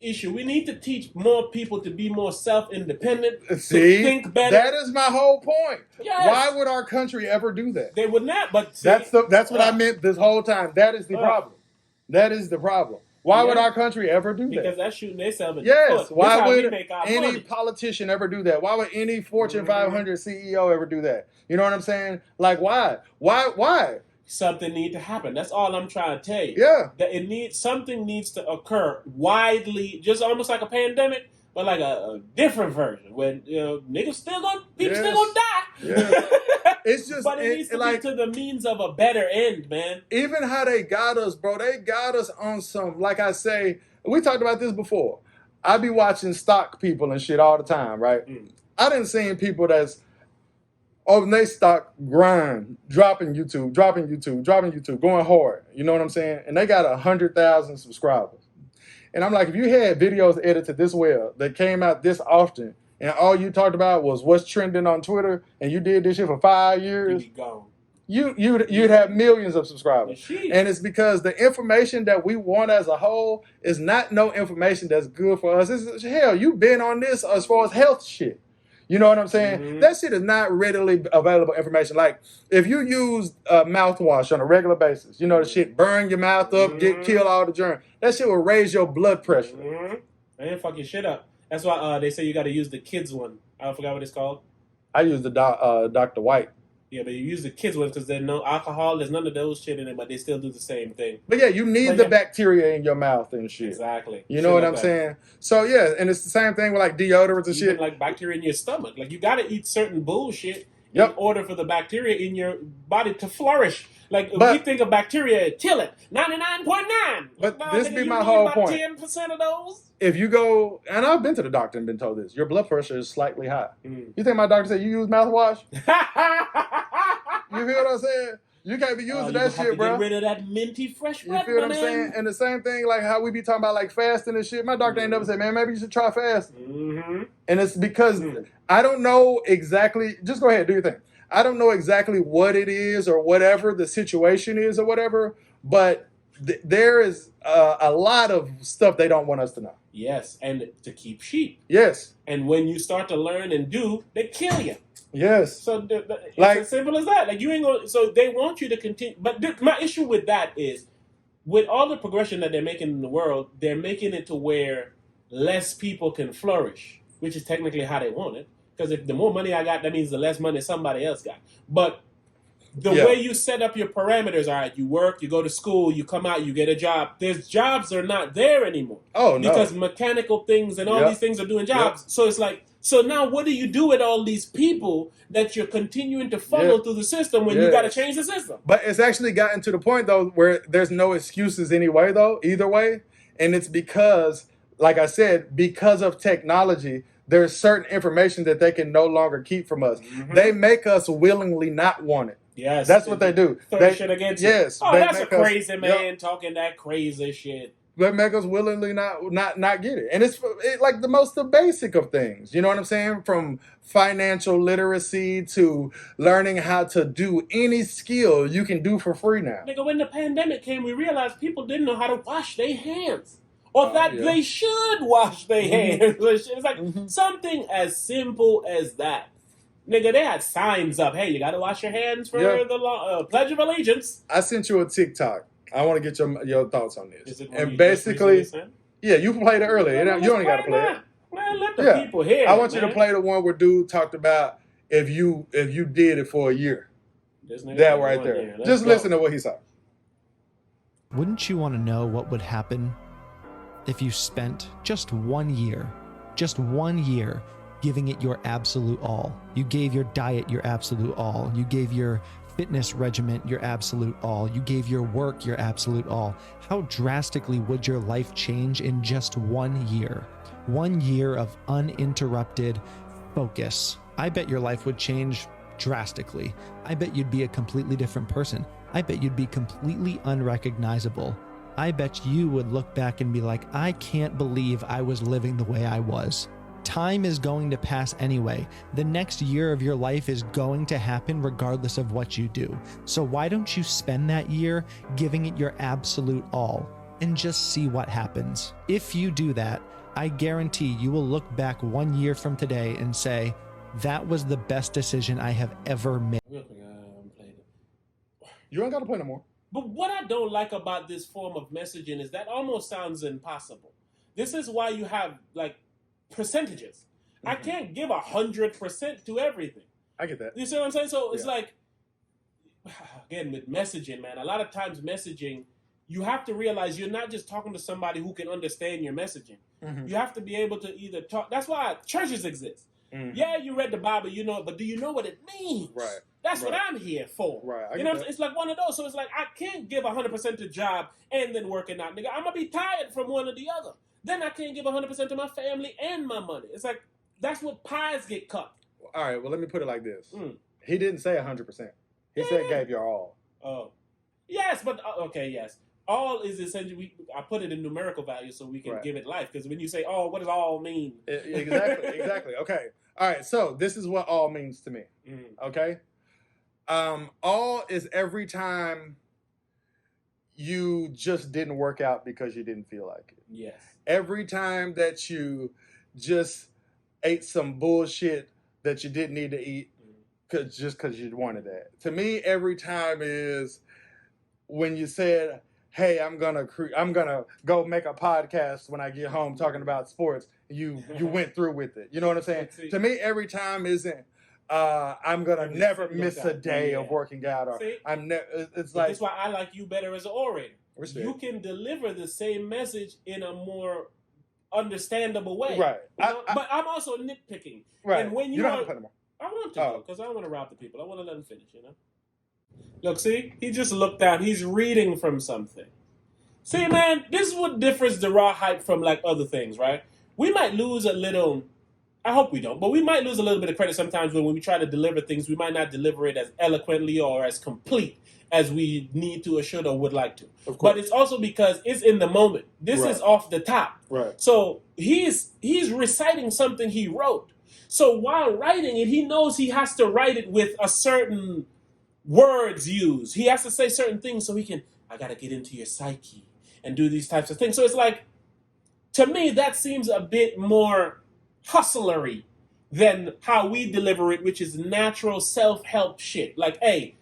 issue. We need to teach more people to be more self-independent, See, to think better. That is my whole point. Yes. Why would our country ever do that? They would not, but see, that's what I meant this whole time. That is the problem. That is the problem. Why would our country ever do that? Because that's shooting themselves in the foot. Why would any politician ever do that? Why would any Fortune 500 CEO ever do that? You know what I'm saying? Like, why? Something needs to happen. That's all I'm trying to tell you. Yeah. That something needs to occur widely, just almost like a pandemic, but like a different version when people still gonna die. Yeah. It's just, but it needs to be to the means of a better end, man. Even how they got us, bro. They got us on some, like I say, we talked about this before. I be watching stock people and shit all the time, right? I didn't see people that's they stock grind, dropping YouTube, going hard. You know what I'm saying? And they got 100,000 subscribers. And I'm like, if you had videos edited this well, that came out this often, and all you talked about was what's trending on Twitter, and you did this shit for 5 years, you'd be gone. You'd have millions of subscribers. And it's because the information that we want as a whole is not no information that's good for us. Hell, you've been on this as far as health shit. You know what I'm saying? That shit is not readily available information. Like, if you use mouthwash on a regular basis, the shit burn your mouth up, kill all the germs. That shit will raise your blood pressure. And fuck your shit up. That's why they say you got to use the kids one. I forgot what it's called. I use the Dr. White. Yeah, but you use the kids one because there's no alcohol, there's none of those shit in it, but they still do the same thing. But yeah, you need the bacteria in your mouth and shit. Exactly. You know what I'm saying? So yeah, and it's the same thing with like deodorants and shit. Like bacteria in your stomach. Like you got to eat certain bullshit in order for the bacteria in your body to flourish. Like if we think of bacteria, kill it. 99.9. But this be my whole point. 10% of those. If you go, and I've been to the doctor and been told this, your blood pressure is slightly high. You think my doctor said you use mouthwash? You feel what I'm saying? You can't be using that shit, bro. Get rid of that minty fresh breath. You feel what I'm saying? And the same thing, like how we be talking about like fasting and shit. My doctor ain't never said, man, maybe you should try fasting. And it's because I don't know exactly. Just go ahead, do your thing. I don't know exactly what it is or whatever the situation is or whatever, but there is a lot of stuff they don't want us to know. Yes, and to keep sheep. Yes. And when you start to learn and do, they kill you. Yes. So it's as simple as that. Like you ain't gonna. So they want you to continue. But my issue with that is, with all the progression that they're making in the world, they're making it to where less people can flourish, which is technically how they want it. Because if the more money I got, that means the less money somebody else got. But the way you set up your parameters, all right, you work, you go to school, you come out, you get a job. There's jobs are not there anymore. Oh, no. Because mechanical things and all these things are doing jobs. So it's like, so now what do you do with all these people that you're continuing to funnel through the system when you got to change the system? But it's actually gotten to the point, though, where there's no excuses anyway, though, either way. And it's because, like I said, because of technology, there's certain information that they can no longer keep from us. They make us willingly not want it. Yes. That's what they do. Throw shit against you. Yes. Oh, that's a crazy man talking that crazy shit. They make us willingly not get it. And it's like the most basic of things. You know what I'm saying? From financial literacy to learning how to do any skill you can do for free now. Nigga, when the pandemic came, we realized people didn't know how to wash their hands. Or that they should wash their hands. It's like something as simple as that. Nigga, they had signs up. Hey, you got to wash your hands for the Pledge of Allegiance. I sent you a TikTok. I want to get your thoughts on this. And basically, you played it earlier. You only got to play it. Man, let the people hear. I want you to play the one where dude talked about if you did it for a year. That right there. Just listen to what he said. Wouldn't you want to know what would happen if you spent just 1 year, giving it your absolute all? You gave your diet your absolute all. You gave your fitness regimen your absolute all. You gave your work your absolute all. How drastically would your life change in just 1 year? 1 year of uninterrupted focus. I bet your life would change drastically. I bet you'd be a completely different person. I bet you'd be completely unrecognizable. I bet you would look back and be like, I can't believe I was living the way I was. Time is going to pass anyway. The next year of your life is going to happen regardless of what you do. So why don't you spend that year giving it your absolute all? and just see what happens. If you do that, I guarantee you will look back 1 year from today and say, that was the best decision I have ever made. Real quick, I haven't played it. You ain't got to play no more. But what I don't like about this form of messaging is that almost sounds impossible. This is why you have like percentages. I can't give 100% to everything. I get that. You see what I'm saying? So it's like, again, with messaging, man, a lot of times messaging, you have to realize you're not just talking to somebody who can understand your messaging. You have to be able to either talk. That's why churches exist. Yeah, you read the Bible, you know, but do you know what it means? Right. That's what I'm here for. Right. You know, it's like one of those. So it's like I can't give 100% to job and then working out, nigga. I'm gonna be tired from one or the other. Then I can't give 100% to my family and my money. It's like that's what pies get cut. All right. Well, let me put it like this. He didn't say 100%. He said gave your all. Oh, yes, but okay, yes. All is essentially, I put it in numerical value so we can give it life. Because when you say all, what does all mean? Exactly. Okay. All right. So this is what all means to me. Okay. All is every time you just didn't work out because you didn't feel like it. Yes. Every time that you just ate some bullshit that you didn't need to eat just because you wanted that. To me, every time is when you said, hey, I'm gonna go make a podcast when I get home talking about sports. You went through with it. You know what I'm saying? To me, every time isn't I'm gonna never miss a day of working out, or I'm never. It's like that's why I like you better as an orator. Respect. You can deliver the same message in a more understandable way, right? But I'm also nitpicking, right? And when you don't have to play no more. I want to because I don't want to rob the people. I want to let them finish. You know. Look, see, he just looked down. He's reading from something. See, man, this is what differs the Raw Hype from like other things, right? We might lose a little. I hope we don't, but we might lose a little bit of credit sometimes when we try to deliver things. We might not deliver it as eloquently or as complete as we need to or should or would like to. But it's also because it's in the moment. This is off the top. Right. So he's reciting something he wrote. So while writing it, he knows he has to write it with a certain words used. He has to say certain things so he can, I got to get into your psyche and do these types of things. So it's like, to me, that seems a bit more hustlery than how we deliver it, which is natural self-help shit. Like, hey,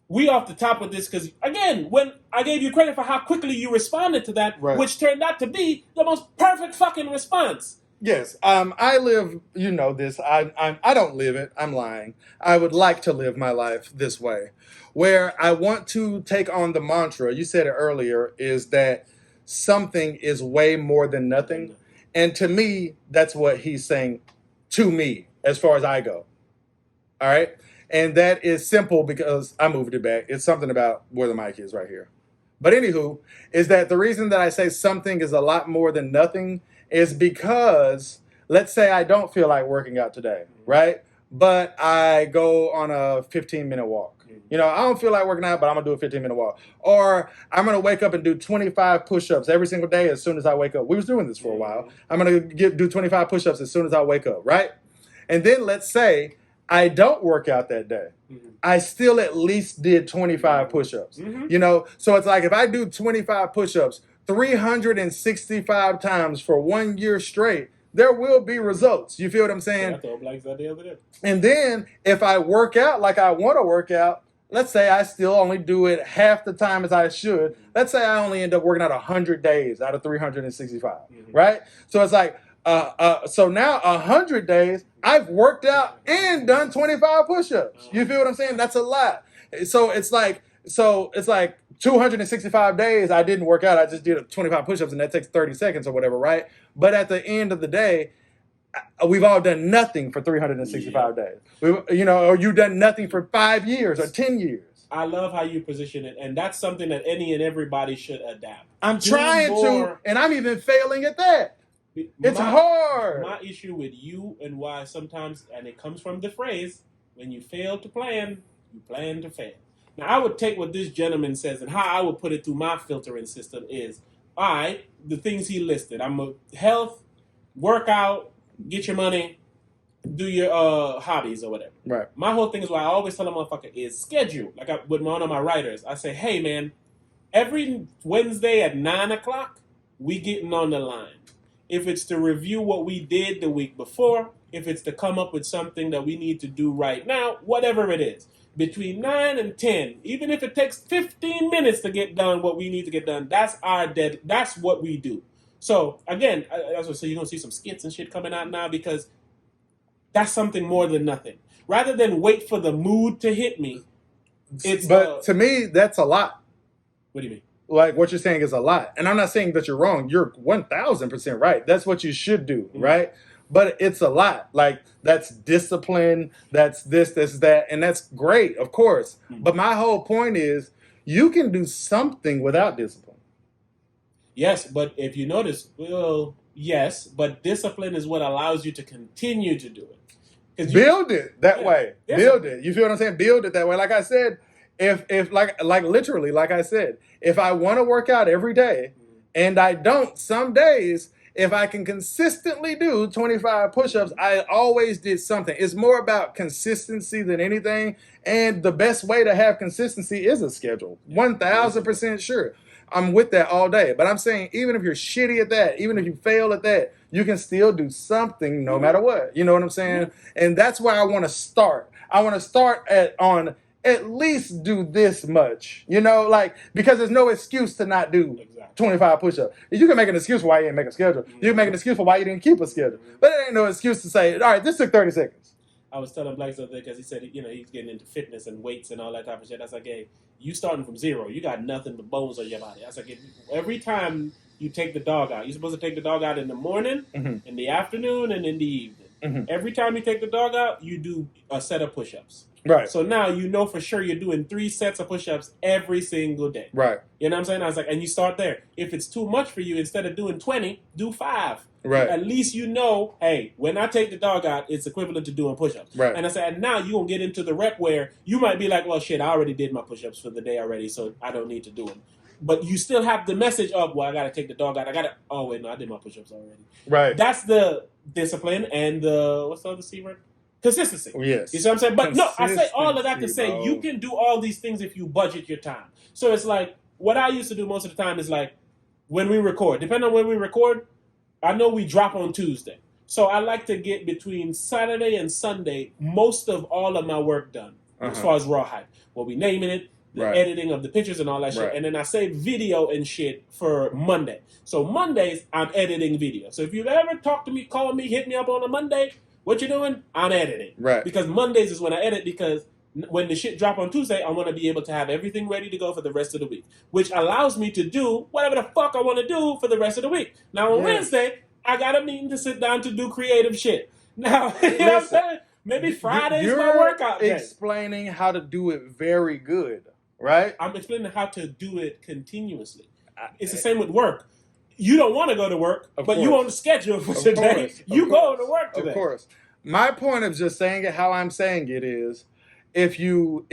we off the top of this because, again, when I gave you credit for how quickly you responded to that, which turned out to be the most perfect fucking response. Yes, I live. You know this. I don't live it. I'm lying. I would like to live my life this way, where I want to take on the mantra. You said it earlier. Is that something is way more than nothing, and to me, that's what he's saying to me as far as I go. All right, and that is simple because I moved it back. It's something about where the mic is right here. But anywho, is that the reason that I say something is a lot more than nothing is because, let's say I don't feel like working out today, right? But I go on a 15-minute walk. You know, I don't feel like working out, but I'm going to do a 15-minute walk. Or I'm going to wake up and do 25 push-ups every single day as soon as I wake up. We was doing this for a while. I'm going to do 25 push-ups as soon as I wake up, right? And then let's say I don't work out that day. I still at least did 25 push-ups. You know, so it's like if I do 25 push-ups 365 times for 1 year straight, there will be results. You feel what I'm saying? I told Blacks that the other day. And then if I work out like I want to work out, let's say I still only do it half the time as I should. Let's say I only end up working out 100 days out of 365, right? So it's like, so now 100 days, I've worked out and done 25 push-ups. You feel what I'm saying? That's a lot. So it's like 265 days I didn't work out. I just did 25 push-ups and that takes 30 seconds or whatever, right? But at the end of the day, we've all done nothing for 365 days. Or you've done nothing for 5 years or 10 years. I love how you position it, and that's something that any and everybody should adapt. I'm trying to, and I'm even failing at that. It's hard. My issue with you and why sometimes, and it comes from the phrase, when you fail to plan, you plan to fail. Now, I would take what this gentleman says and how I would put it through my filtering system is, the things he listed. I'm a health, workout, get your money, do your hobbies or whatever. Right. My whole thing is what I always tell a motherfucker is schedule. Like with one of my writers, I say, hey, man, Every Wednesday at 9 o'clock, we getting on the line. If it's to review what we did the week before, if it's to come up with something that we need to do right now, whatever it is, between 9 and 10, even if it takes 15 minutes to get done what we need to get done, that's that's what we do. So again, that's what I say, you're gonna see some skits and shit coming out now because that's something more than nothing. Rather than wait for the mood to hit me, to me, that's a lot. What do you mean? Like, what you're saying is a lot. And I'm not saying that you're wrong. You're 1,000% right. That's what you should do, right? But it's a lot. Like, that's discipline, that's this, that, and that's great, of course. But my whole point is, you can do something without discipline. Yes, but if you notice, well, yes, but discipline is what allows you to continue to do it. Build it that way. Build it. You feel what I'm saying? Build it that way. Like I said, if like literally, like I said, if I want to work out every day and I don't, some days, if I can consistently do 25 push-ups, I always did something. It's more about consistency than anything. And the best way to have consistency is a schedule. 1,000% sure. I'm with that all day. But I'm saying, even if you're shitty at that, even if you fail at that, you can still do something no matter what. You know what I'm saying? And that's where I want to start. I want to start at least do this much, you know, like, because there's no excuse to not do 25 push-ups. You can make an excuse for why you didn't make a schedule. You can make an excuse for why you didn't keep a schedule. But it ain't no excuse to say, all right, this took 30 seconds. I was telling Blake something because he said, you know, he's getting into fitness and weights and all that type of shit. I was like, hey, you starting from zero. You got nothing but bones on your body. I was like, every time you take the dog out, you're supposed to take the dog out in the morning, in the afternoon, and in the evening. Every time you take the dog out, you do a set of push-ups. Right. So now you know for sure you're doing 3 sets of push-ups every single day. Right. You know what I'm saying? I was like, and you start there. If it's too much for you, instead of doing 20, do 5. Right. At least you know, hey, when I take the dog out, it's equivalent to doing push-ups. Right. And I said, and now you're going to get into the rep where you might be like, well, shit, I already did my push-ups for the day already, so I don't need to do them. But you still have the message of, well, I got to take the dog out. Oh, wait, no, I did my push-ups already. Right. That's the discipline and the, what's the other C word? Consistency. Yes. You see what I'm saying? But no, I say all of that to say you can do all these things if you budget your time. So it's like, what I used to do most of the time is like, when we record, depending on when we record, I know we drop on Tuesday. So I like to get between Saturday and Sunday most of all of my work done as far as Raw Hype. We'll be naming it, the editing of the pictures and all that shit. And then I save video and shit for Monday. So Mondays, I'm editing video. So if you've ever talked to me, call me, hit me up on a Monday, what you doing? I'm editing. Right. Because Mondays is when I edit because when the shit drop on Tuesday, I want to be able to have everything ready to go for the rest of the week, which allows me to do whatever the fuck I want to do for the rest of the week. Now on Wednesday, I got a meeting to sit down to do creative shit. Now, you know what I'm saying? Maybe Friday's my workout day. You're explaining how to do it very good, right? I'm explaining how to do it continuously. It's the same with work. You don't want to go to work, but you on the schedule for today. You go to work today. Of course. My point of just saying it how I'm saying it is, if you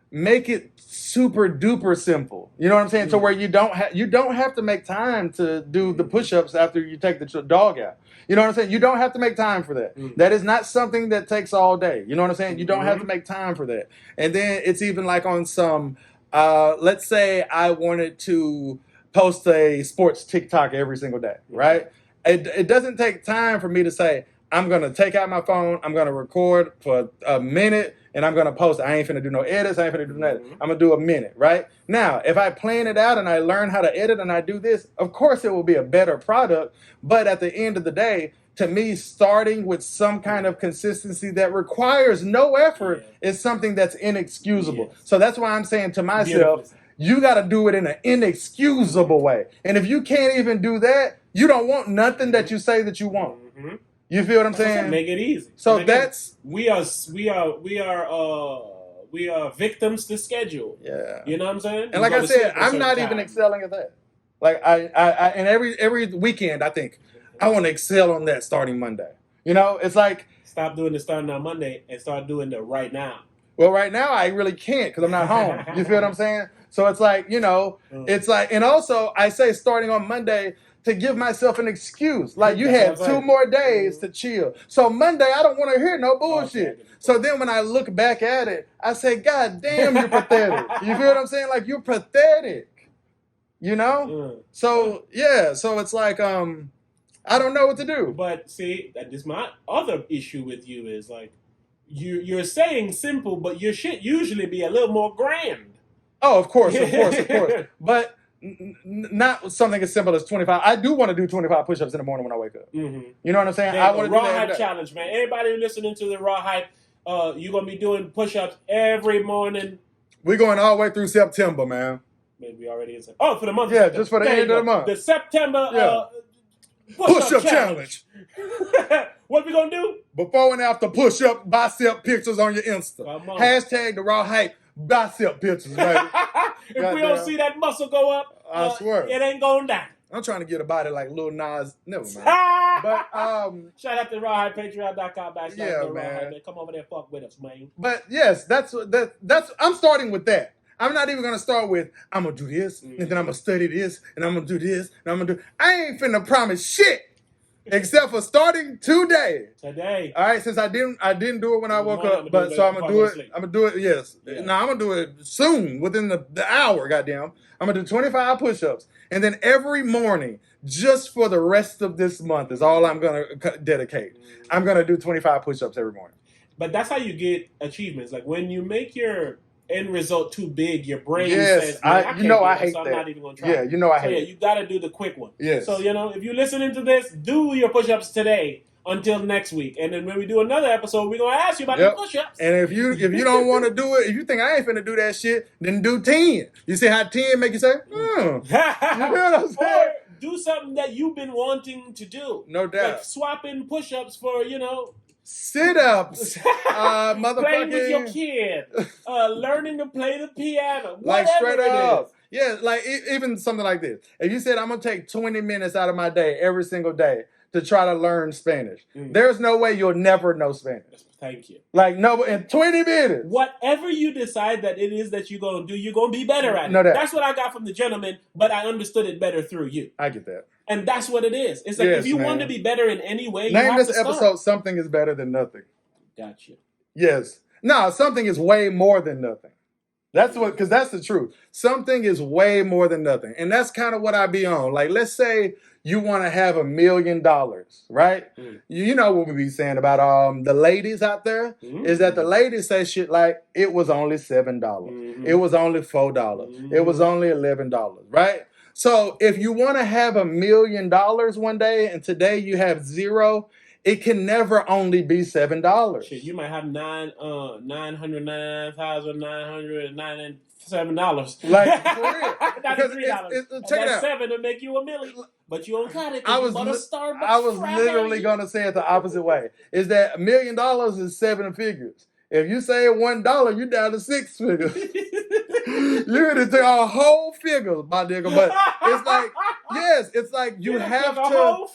make it super duper simple, you know what I'm saying, to where you don't have to make time to do the push-ups after you take the dog out. You know what I'm saying? You don't have to make time for that. That is not something that takes all day. You know what I'm saying? You don't have to make time for that. And then it's even like on some, let's say I wanted to post a sports TikTok every single day, right? It doesn't take time for me to say, I'm going to take out my phone, I'm going to record for a minute, and I'm going to post it. I ain't finna do no edits, I ain't finna do nothing. I'm going to do a minute, right? Now, if I plan it out and I learn how to edit and I do this, of course it will be a better product, but at the end of the day, to me, starting with some kind of consistency that requires no effort is something that's inexcusable. So that's why I'm saying to myself, you got to do it in an inexcusable way. And if you can't even do that, you don't want nothing that you say that you want. You feel what I'm saying? Make it easy. So again, that's we are victims to schedule. Yeah. You know what I'm saying? And like I said, I'm not even excelling at that. Like I and every weekend I think I want to excel on that starting Monday. You know, it's like stop doing the starting on Monday and start doing the right now. Well, right now I really can't because I'm not home. You feel what I'm saying? So it's like, you know, it's like, and also I say starting on Monday to give myself an excuse. Like you had 2 more days to chill. So Monday, I don't want to hear no bullshit. So then when I look back at it, I say, God damn, you're pathetic. You feel what I'm saying? Like you're pathetic. You know? So yeah, so it's like I don't know what to do. But see, that is my other issue with you is like you're saying simple, but your shit usually be a little more grand. Oh, of course. But not something as simple as 25. I do want to do 25 push-ups in the morning when I wake up. Mm-hmm. You know what I'm saying? I want to Raw do that Hype Challenge, man. Everybody listening to the Raw Hype, you're going to be doing push-ups every morning. We're going all the way through September, man. Maybe already is. Oh, for the month. Yeah, just for the end of the month. The September push-up challenge. What we going to do? Before and after push-up bicep pictures on your Insta. Hashtag the Raw Hype bicep pictures, baby. If we don't see that muscle go up, I swear it ain't going down. I'm trying to get a body like Lil Nas. Never mind. But shout out to Raw Hype, patreon.com / yeah, man. Come over there, fuck with us, man. But yes, that's I'm starting with that. I'm not even gonna start with I'm gonna do this and then I'm gonna study this and I'm gonna do this and I'm gonna do. I ain't finna promise shit except for starting today. All right, since I didn't do it when I woke up, but so I'm gonna do it. I'm gonna do it. Yes. Yeah. No, I'm gonna do it soon, within the hour. Goddamn, I'm gonna do 25 push-ups, and then every morning, just for the rest of this month, is all I'm gonna dedicate. I'm gonna do 25 push-ups every morning. But that's how you get achievements. Like when you make your end result too big, your brain says, I hate that. I'm not even gonna try. Yeah, you know I hate it. You gotta do the quick one. Yes. So if you're listening to this, do your push-ups today until next week. And then when we do another episode, we're gonna ask you about the push-ups. And if you don't want to do it, if you think I ain't finna do that shit, then do 10. You see how 10 make you say, You know what I'm saying? Or do something that you've been wanting to do. No doubt. Like swapping push-ups for, sit-ups, motherfucking playing with your kid, learning to play the piano, like straight up. Is. Yeah, like even something like this. If you said I'm gonna take 20 minutes out of my day every single day to try to learn Spanish, there's no way you'll never know Spanish. Thank you. Like no, in 20 minutes. Whatever you decide that it is that you're gonna do, you're gonna be better at it. No doubt. That's what I got from the gentleman, but I understood it better through you. I get that. And that's what it is. It's like if you want to be better in any way, you name have this to start. episode "Something is Better Than Nothing." Gotcha. Yes. No, something is way more than nothing. That's because that's the truth. Something is way more than nothing, and that's kind of what I be on. Like, let's say you want to have $1 million, right? You know what we be saying about the ladies out there is that the ladies say shit like it was only $7, it was only $4, it was only $11, right? So if you want to have $1 million one day and today you have zero, it can never only be $7. Shit, you might have $999,997. Like for real, $93. Check it out. $7 to make you $1 million, but you don't got it. I was literally gonna say it the opposite way. Is that $1 million is 7 figures. If you say $1, you down to 6 figures. You're gonna take a whole figure, my nigga. But it's like, yes, it's like you have to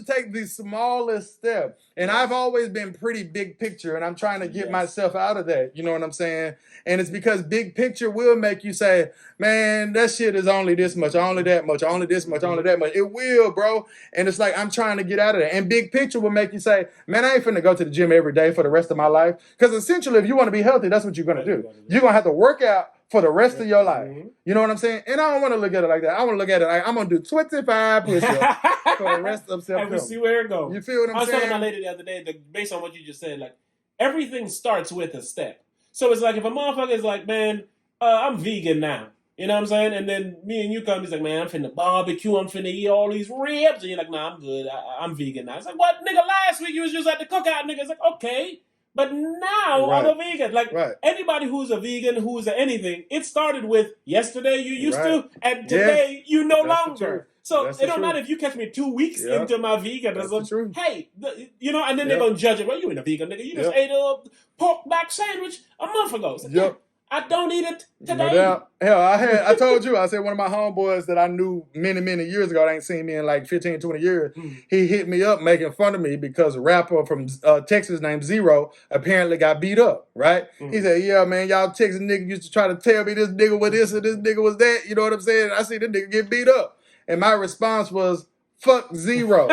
take the smallest step. And I've always been pretty big picture, and I'm trying to get myself out of that. You know what I'm saying? And it's because big picture will make you say, man, that shit is only this much, only that much, only this much, only that much. It will, bro. And it's like, I'm trying to get out of that. And big picture will make you say, man, I ain't finna go to the gym every day for the rest of my life. Because essentially, if you want to be healthy, that's what you're going to do. You're going to have to work out for the rest of your life. You know what I'm saying? And I don't want to look at it like that. I want to look at it like I'm going to do 25 push-ups for the rest of September. And we see where it goes. You feel what I'm saying? I was talking to my lady the other day, based on what you just said, like, everything starts with a step. So it's like, if a motherfucker is like, man, I'm vegan now. You know what I'm saying? And then me and you come, he's like, man, I'm finna barbecue, I'm finna eat all these ribs. And you're like, nah, I'm good. I'm vegan now. It's like, what? Nigga, last week you was just at the cookout, nigga. It's like, okay. But now I'm a vegan. Like, anybody who's a vegan, who's anything, it started with yesterday you used to, and today you no longer. So it don't matter if you catch me 2 weeks into my veganism. Hey, and then they're going to judge it. Well, you ain't a vegan, nigga. You just ate a pork back sandwich a month ago. So, I don't eat it today. No doubt. Hell, I told you, I said one of my homeboys that I knew many, many years ago, I ain't seen me in like 15, 20 years, he hit me up making fun of me because a rapper from Texas named Zero apparently got beat up, right? He said, yeah, man, y'all Texas niggas used to try to tell me this nigga was this and this nigga was that. You know what I'm saying? I see this nigga get beat up. And my response was, fuck Zero,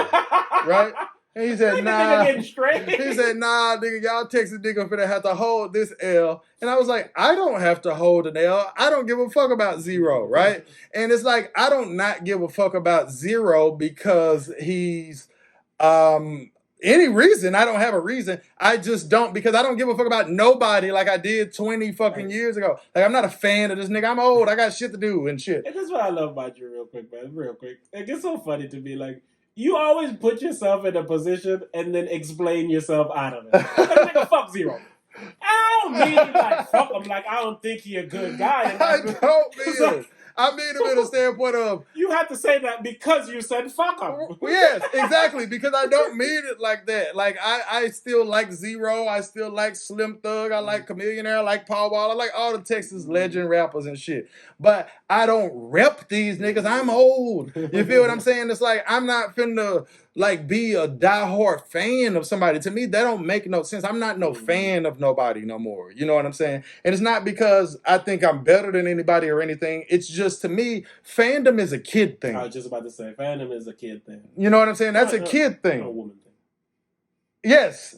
right? And he said, Like, nah. the nigga getting straight. He said, nah, nigga, y'all Texas nigga finna have to hold this L. And I was like, I don't have to hold an L. I don't give a fuck about Zero, right? And it's like, I don't not give a fuck about Zero because he's any reason. I don't have a reason. I just don't, because I don't give a fuck about nobody like I did 20 fucking years ago. Like, I'm not a fan of this nigga. I'm old. I got shit to do and shit. And that's what I love about you real quick, man. Real quick. It gets so funny to me. Like, you always put yourself in a position and then explain yourself out of it. Like, nigga, fuck Zero. I don't mean like fuck him. Like, I don't think he a good guy. I don't mean it. I mean him in a standpoint of... You have to say that because you said fuck him. Yes, exactly. Because I don't mean it like that. Like, I still like Zero. I still like Slim Thug. I like Chameleon. I like Paul Wall. I like all the Texas legend rappers and shit. But I don't rep these niggas. I'm old. You feel what I'm saying? It's like, I'm not finna like be a diehard fan of somebody. To me, that don't make no sense. I'm not no fan of nobody no more. You know what I'm saying? And it's not because I think I'm better than anybody or anything. It's just, to me, fandom is a kid thing. I was just about to say, fandom is a kid thing. You know what I'm saying? That's a kid thing. No woman thing. Yes.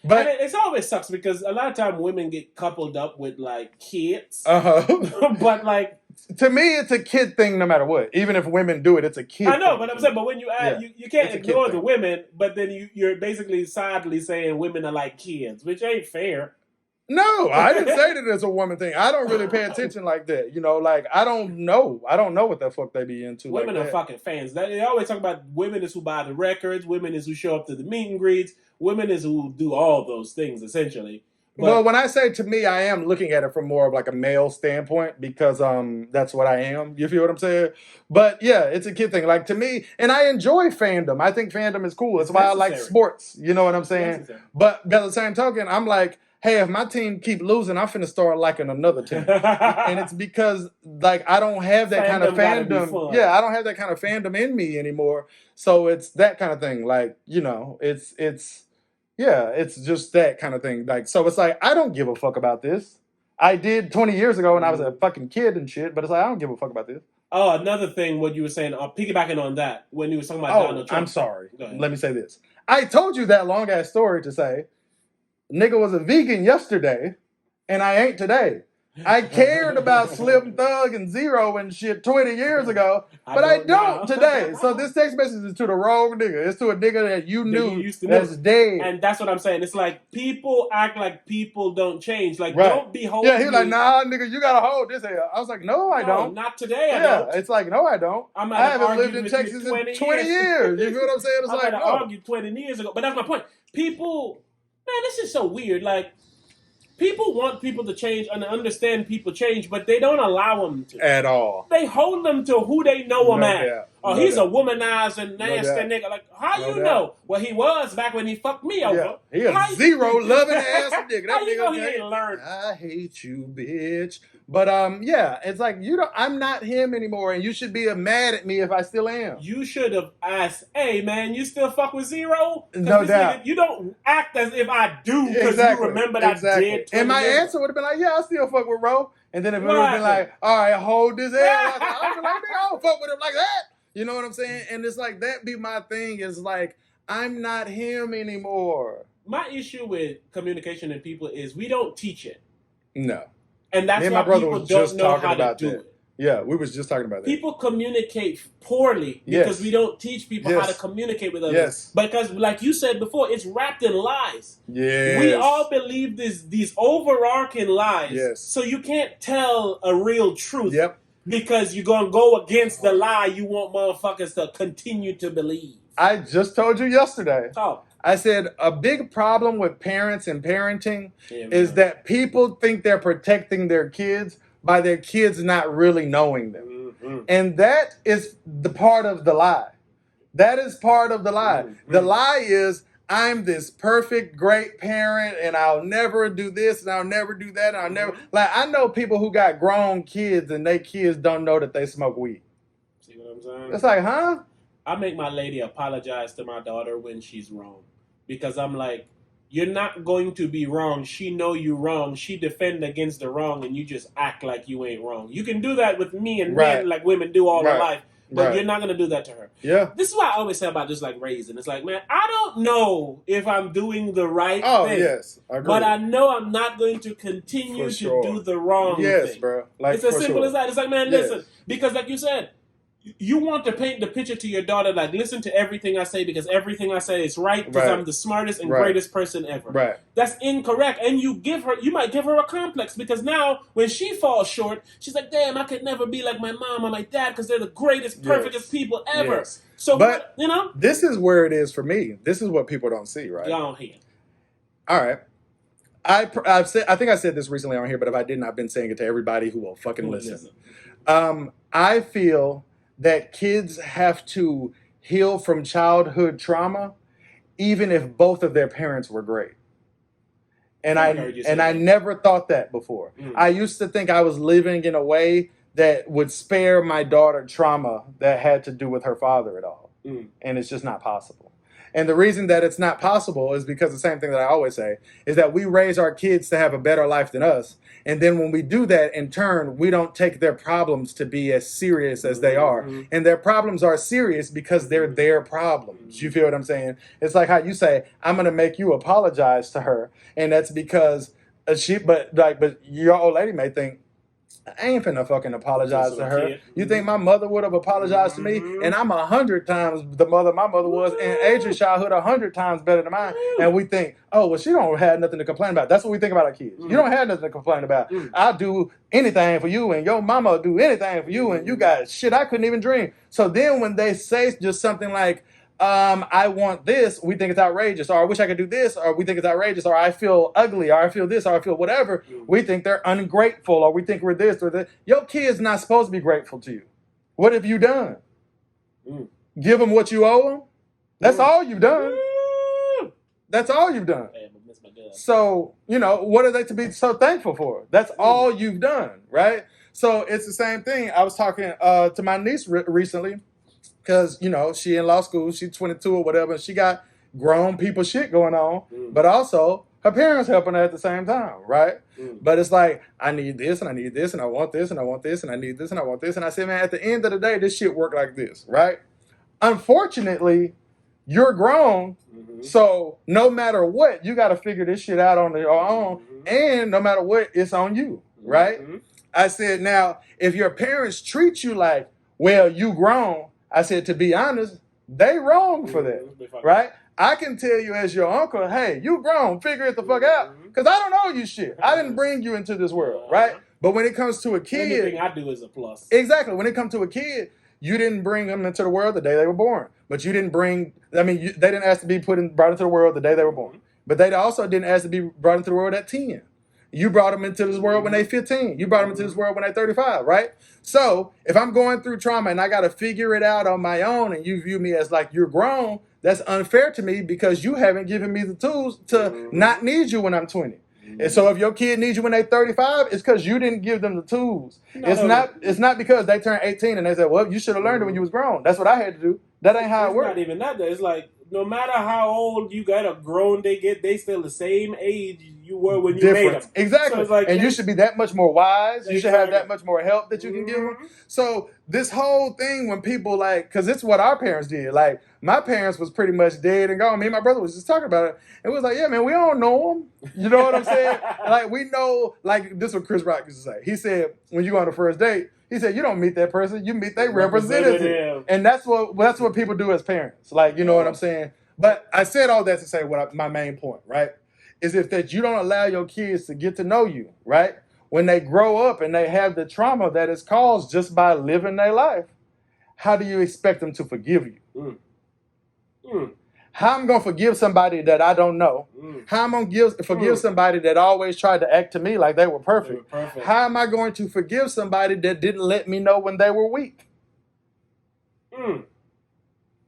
But and it always sucks because a lot of time women get coupled up with like kids. But like, to me, it's a kid thing no matter what. Even if women do it, it's a kid I know, thing. but I'm saying, but when you add, you can't ignore the women, but then you're basically sadly saying women are like kids, which ain't fair. No, I didn't say that it's a woman thing. I don't really pay attention like that. You know, like, I don't know what the fuck they be into. Women like are that. fucking fans. They always talk about women is who buy the records, women is who show up to the meet and greets, women is who do all those things, essentially. But, well, when I say to me, I am looking at it from more of like a male standpoint because that's what I am. You feel what I'm saying? But yeah, it's a kid thing. Like, to me, and I enjoy fandom. I think fandom is cool. It's why I like sports. You know what I'm saying? But by the same token, I'm like, hey, if my team keep losing, I'm finna start liking another team. And it's because, like, I don't have that kind of fandom. Yeah, I don't have that kind of fandom in me anymore. So it's that kind of thing. Like, you know, it's just that kind of thing. Like, so it's like, I don't give a fuck about this. I did 20 years ago when I was a fucking kid and shit, but it's like, I don't give a fuck about this. Oh, another thing, what you were saying, piggybacking on that, when you were talking about Donald Trump. I'm sorry. Let me say this. I told you that long ass story to say, nigga was a vegan yesterday, and I ain't today. I cared about Slim Thug and Zero and shit 20 years ago, but I don't today. So this text message is to the wrong nigga. It's to a nigga that you knew that's dead. And that's what I'm saying. It's like, people act like people don't change. Like, don't be holding. Yeah, he was like, nah, nigga, you gotta hold this here. I was like, no, I don't. Not today, I don't. It's like, no, I don't. I haven't lived in Texas in 20 years. You feel what I'm saying? It's like, no. I argued 20 years ago. But that's my point. People, man, this is so weird. Like, people want people to change and understand people change, but they don't allow them to. At all. They hold them to who they know them at. Doubt. Oh, he's a womanizing, nasty nigga. Like, how you know? Well, he was back when he fucked me over. He a Zero loving ass nigga. How you know he ain't learned? I hate you, bitch. But yeah, it's like, I'm not him anymore, and you should be mad at me if I still am. You should have asked, hey man, you still fuck with Zero? No doubt. Nigga, you don't act as if I do because you remember that I did. And my answer would have been like, yeah, I still fuck with Ro. And then if it would have been like, all right, hold his ass. I would be like, nigga, I don't fuck with him like that. You know what I'm saying? And it's like, that be my thing, is like, I'm not him anymore. My issue with communication and people is we don't teach it. No. And that's why people don't know how to do it. Yeah, we was just talking about that. People communicate poorly because we don't teach people how to communicate with others. Yes. Because, like you said before, it's wrapped in lies. Yes. We all believe these overarching lies. Yes. So you can't tell a real truth. Yep. Because you're going to go against the lie you want motherfuckers to continue to believe. I just told you yesterday. Oh. I said a big problem with parents and parenting is that people think they're protecting their kids by their kids not really knowing them. Mm-hmm. And that is the part of the lie. That is part of the lie. Mm-hmm. The lie is, I'm this perfect, great parent, and I'll never do this, and I'll never do that, and I'll never... Like, I know people who got grown kids, and their kids don't know that they smoke weed. See what I'm saying? It's like, huh? I make my lady apologize to my daughter when she's wrong. Because I'm like, you're not going to be wrong. She know you wrong. She defend against the wrong, and you just act like you ain't wrong. You can do that with me and men like women do all their life. but Right. you're not going to do that to her. Yeah. This is what I always say about just like raising. It's like, man, I don't know if I'm doing the right Oh, thing. yes. I agree. But I know I'm not going to continue For to sure. do the wrong Yes, thing. bro. Like, It's as for simple sure. as that. It's like, man, Yes. listen, because like you said, you want to paint the picture to your daughter, like, listen to everything I say because everything I say is right because Right. I'm the smartest and Right. greatest person ever. Right. That's incorrect. And you might give her a complex because now when she falls short, she's like, damn, I could never be like my mom or my dad because they're the greatest, perfectest people ever. Yes. So, But you know? this is where it is for me. This is what people don't see, right? Go on here. All right. I think I said this recently on here, but if I didn't, I've been saying it to everybody who will fucking listen. I feel that kids have to heal from childhood trauma, even if both of their parents were great. And I never thought that before. I used to think I was living in a way that would spare my daughter trauma that had to do with her father at all. And it's just not possible. And the reason that it's not possible is because the same thing that I always say is that we raise our kids to have a better life than us. And then when we do that, in turn, we don't take their problems to be as serious as they are. And their problems are serious because they're their problems. You feel what I'm saying? It's like how you say, I'm going to make you apologize to her. And that's because but your old lady may think, I ain't finna fucking apologize to her. You think my mother would have apologized to me? And I'm 100 times the mother my mother was, and Adrian's childhood 100 times better than mine. And we think, oh, well, she don't have nothing to complain about. That's what we think about our kids. You don't have nothing to complain about. I'll do anything for you, and your mama will do anything for you, and you got shit I couldn't even dream. So then when they say just something like, I want this, we think it's outrageous, or I wish I could do this, or we think it's outrageous, or I feel ugly, or I feel this, or I feel whatever. We think they're ungrateful, or we think we're this or that. Your kid's not supposed to be grateful to you. What have you done? Give them what you owe them? That's all you've done. That's all you've done. So, what are they to be so thankful for? That's all you've done, right? So it's the same thing. I was talking to my niece recently, because, she in law school, she's 22 or whatever, and she got grown people shit going on, but also her parents helping her at the same time, right? But it's like, I need this, and I need this, and I want this, and I want this, and I need this, and I want this. And I said, man, at the end of the day, this shit work like this, right? Unfortunately, you're grown, so no matter what, you got to figure this shit out on your own, and no matter what, it's on you, right? I said, now, if your parents treat you like, well, you grown, I said, to be honest, they wrong for that, right? I can tell you as your uncle, hey, you grown, figure it the fuck out, because I don't know you shit. I didn't bring you into this world, right? But when it comes to a kid... Anything I do is a plus. Exactly. When it comes to a kid, you didn't bring them into the world the day they were born. But you didn't bring... they didn't ask to be brought into the world the day they were born. But they also didn't ask to be brought into the world at 10. You brought them into this world when they 15. You brought them into this world when they 35, right? So if I'm going through trauma and I got to figure it out on my own, and you view me as like you're grown, that's unfair to me because you haven't given me the tools to not need you when I'm 20. And so if your kid needs you when they're 35, it's because you didn't give them the tools. It's not because they turned 18 and they said, well, you should have learned it when you was grown. That's what I had to do. That ain't how it works. It's not even that though. It's like, no matter how old you got or grown they still the same age you were when you made them. Exactly. So it's like, and you should be that much more wise. You should have that much more help that you can give them. So this whole thing when people because it's what our parents did. Like, my parents was pretty much dead and gone. Me and my brother was just talking about it. It was like, yeah, man, we don't know them. You know what I'm saying? Like, we know, like, this is what Chris Rock used to say. He said, when you go on a first date, he said, you don't meet that person, you meet their representative. And that's what people do as parents. Like, you know what I'm saying? But I said all that to say my main point, right? Is that you don't allow your kids to get to know you, right? When they grow up and they have the trauma that is caused just by living their life, how do you expect them to forgive you? How I'm going to forgive somebody that I don't know? How am I going to forgive somebody that always tried to act to me like they were perfect? How am I going to forgive somebody that didn't let me know when they were weak?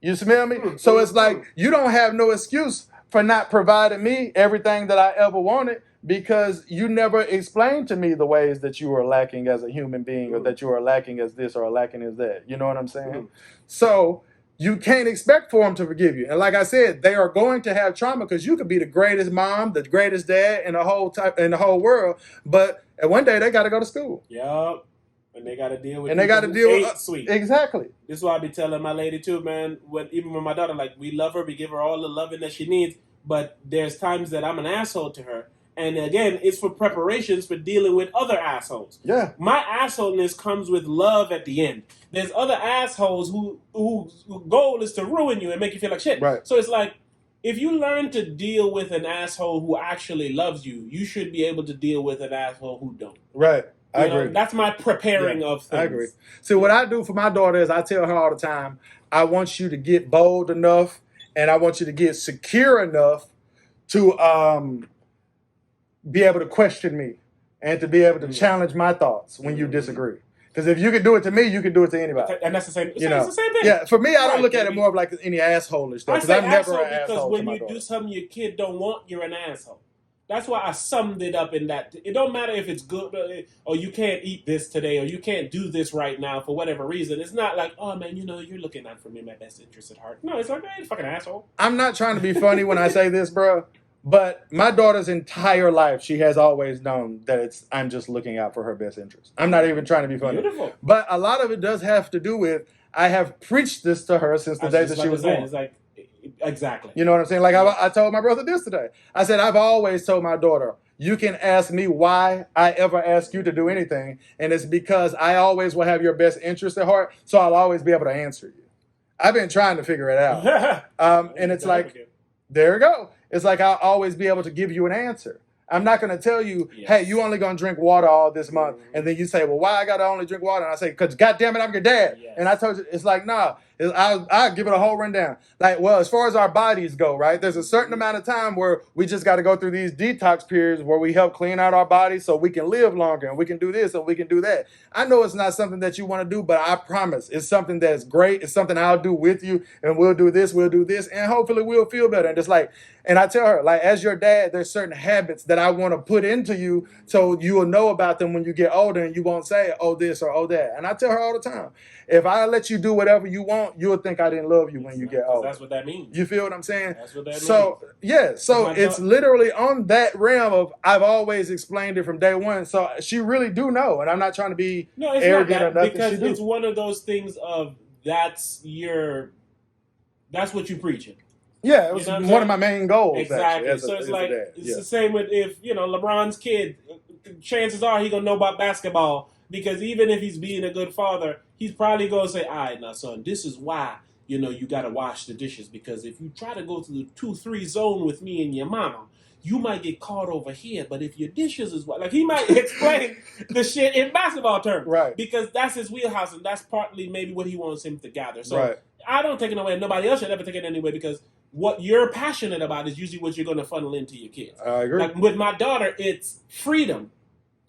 You smell me? So it's like, you don't have no excuse for not providing me everything that I ever wanted because you never explained to me the ways that you were lacking as a human being or that you are lacking as this or lacking as that. You know what I'm saying? So you can't expect for them to forgive you. And like I said, they are going to have trauma because you could be the greatest mom, the greatest dad in the whole world, but one day they got to go to school. Yep. And they got to deal with. And they got to deal with sweet. Exactly. This is why I be telling my lady too, man. Even with my daughter, like we love her, we give her all the loving that she needs. But there's times that I'm an asshole to her, and again, it's for preparations for dealing with other assholes. Yeah. My assholeness comes with love at the end. There's other assholes whose goal is to ruin you and make you feel like shit. Right. So it's like, if you learn to deal with an asshole who actually loves you, you should be able to deal with an asshole who don't. Right. I agree. That's my preparing of things. I agree. See, what I do for my daughter is I tell her all the time, I want you to get bold enough and I want you to get secure enough to be able to question me and to be able to challenge my thoughts when you disagree. Because if you can do it to me, you can do it to anybody. And that's the same. It's the same thing. Yeah, for me, I don't look at it more of like any asshole stuff. Because I'm never an asshole because when to my you daughter. do something your kid don't want, you're an asshole. That's why I summed it up in that. It don't matter if it's good or you can't eat this today or you can't do this right now for whatever reason. It's not like, oh man, you're looking out for me, my best interest at heart. No, it's like, man, you fucking asshole. I'm not trying to be funny when I say this, bro. But my daughter's entire life, she has always known that I'm just looking out for her best interest. I'm not even trying to be funny. Beautiful. But a lot of it does have to do with, I have preached this to her since the day that she was born. It's like, exactly. You know what I'm saying? Like I told my brother this today. I said, I've always told my daughter, you can ask me why I ever ask you to do anything. And it's because I always will have your best interest at heart. So I'll always be able to answer you. I've been trying to figure it out. And it's like, there you go. It's like I'll always be able to give you an answer. I'm not going to tell you, hey, you only going to drink water all this month. And then you say, well, why I got to only drink water? And I say, because goddamn it, I'm your dad. Yes. And I told you, it's like, nah, I'll give it a whole rundown. Like, well, as far as our bodies go, right, there's a certain amount of time where we just got to go through these detox periods where we help clean out our bodies so we can live longer and we can do this and we can do that. I know it's not something that you want to do, but I promise it's something that's great. It's something I'll do with you, and we'll do this, and hopefully we'll feel better. And it's like, and I tell her, like, as your dad, there's certain habits that I want to put into you so you will know about them when you get older and you won't say, oh, this or oh, that. And I tell her all the time, if I let you do whatever you want, you'll think I didn't love you when you get older. That's what that means. You feel what I'm saying? That's what that means. So, yeah. So it's literally on that realm of I've always explained it from day one. So she really do know. And I'm not trying to be arrogant or nothing. Because it's one of those things of that's what you preaching. Yeah, it was one of my main goals. Exactly. So it's like, it's the same with if, LeBron's kid, chances are he going to know about basketball because even if he's being a good father, he's probably going to say, all right, now, son, this is why, you got to wash the dishes because if you try to go to the 2-3 zone with me and your mama, you might get caught over here, but if your dishes is like he might explain the shit in basketball terms. Right. Because that's his wheelhouse and that's partly maybe what he wants him to gather. So right. I don't take it away and nobody else should ever take it anyway because what you're passionate about is usually what you're going to funnel into your kids. I agree. Like with my daughter, it's freedom.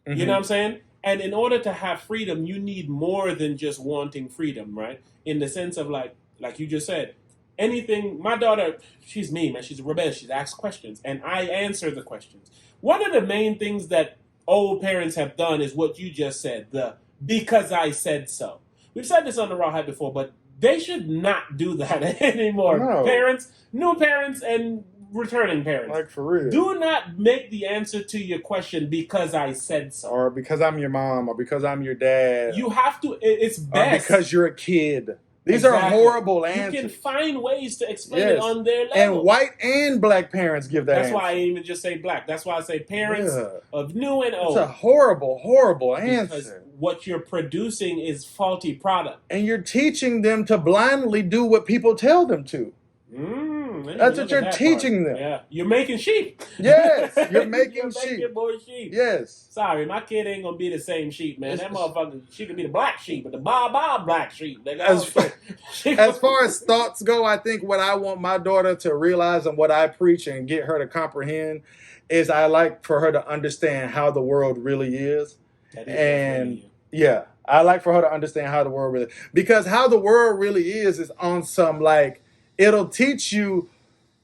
Mm-hmm. You know what I'm saying? And in order to have freedom, you need more than just wanting freedom, right? In the sense of like you just said, anything, my daughter, she's me, man. She's a rebel. She asks questions and I answer the questions. One of the main things that old parents have done is what you just said, the because I said so. We've said this on the Raw Hype before, but they should not do that anymore. No. Parents, new parents, and returning parents. Like for real. Do not make the answer to your question because I said so. Or because I'm your mom, or because I'm your dad. You have to, it's best. Or because you're a kid. These are horrible answers. You can find ways to explain it on their level. And white and black parents give that That's answer. why I even just say black. That's why I say parents of new and old. It's a horrible, horrible answer. Because what you're producing is faulty product. And you're teaching them to blindly do what people tell them to. That's what you're teaching them. Yeah, you're making sheep. Yes, you're making sheep. Making more sheep. Yes. Sorry, my kid ain't gonna be the same sheep, man. That motherfucker, she could be the black sheep, but the Bob black sheep. As far as thoughts go, I think what I want my daughter to realize and what I preach and get her to comprehend is I like for her to understand how the world really is. And yeah, I like for her to understand how the world really, because how the world really is on some like, it'll teach you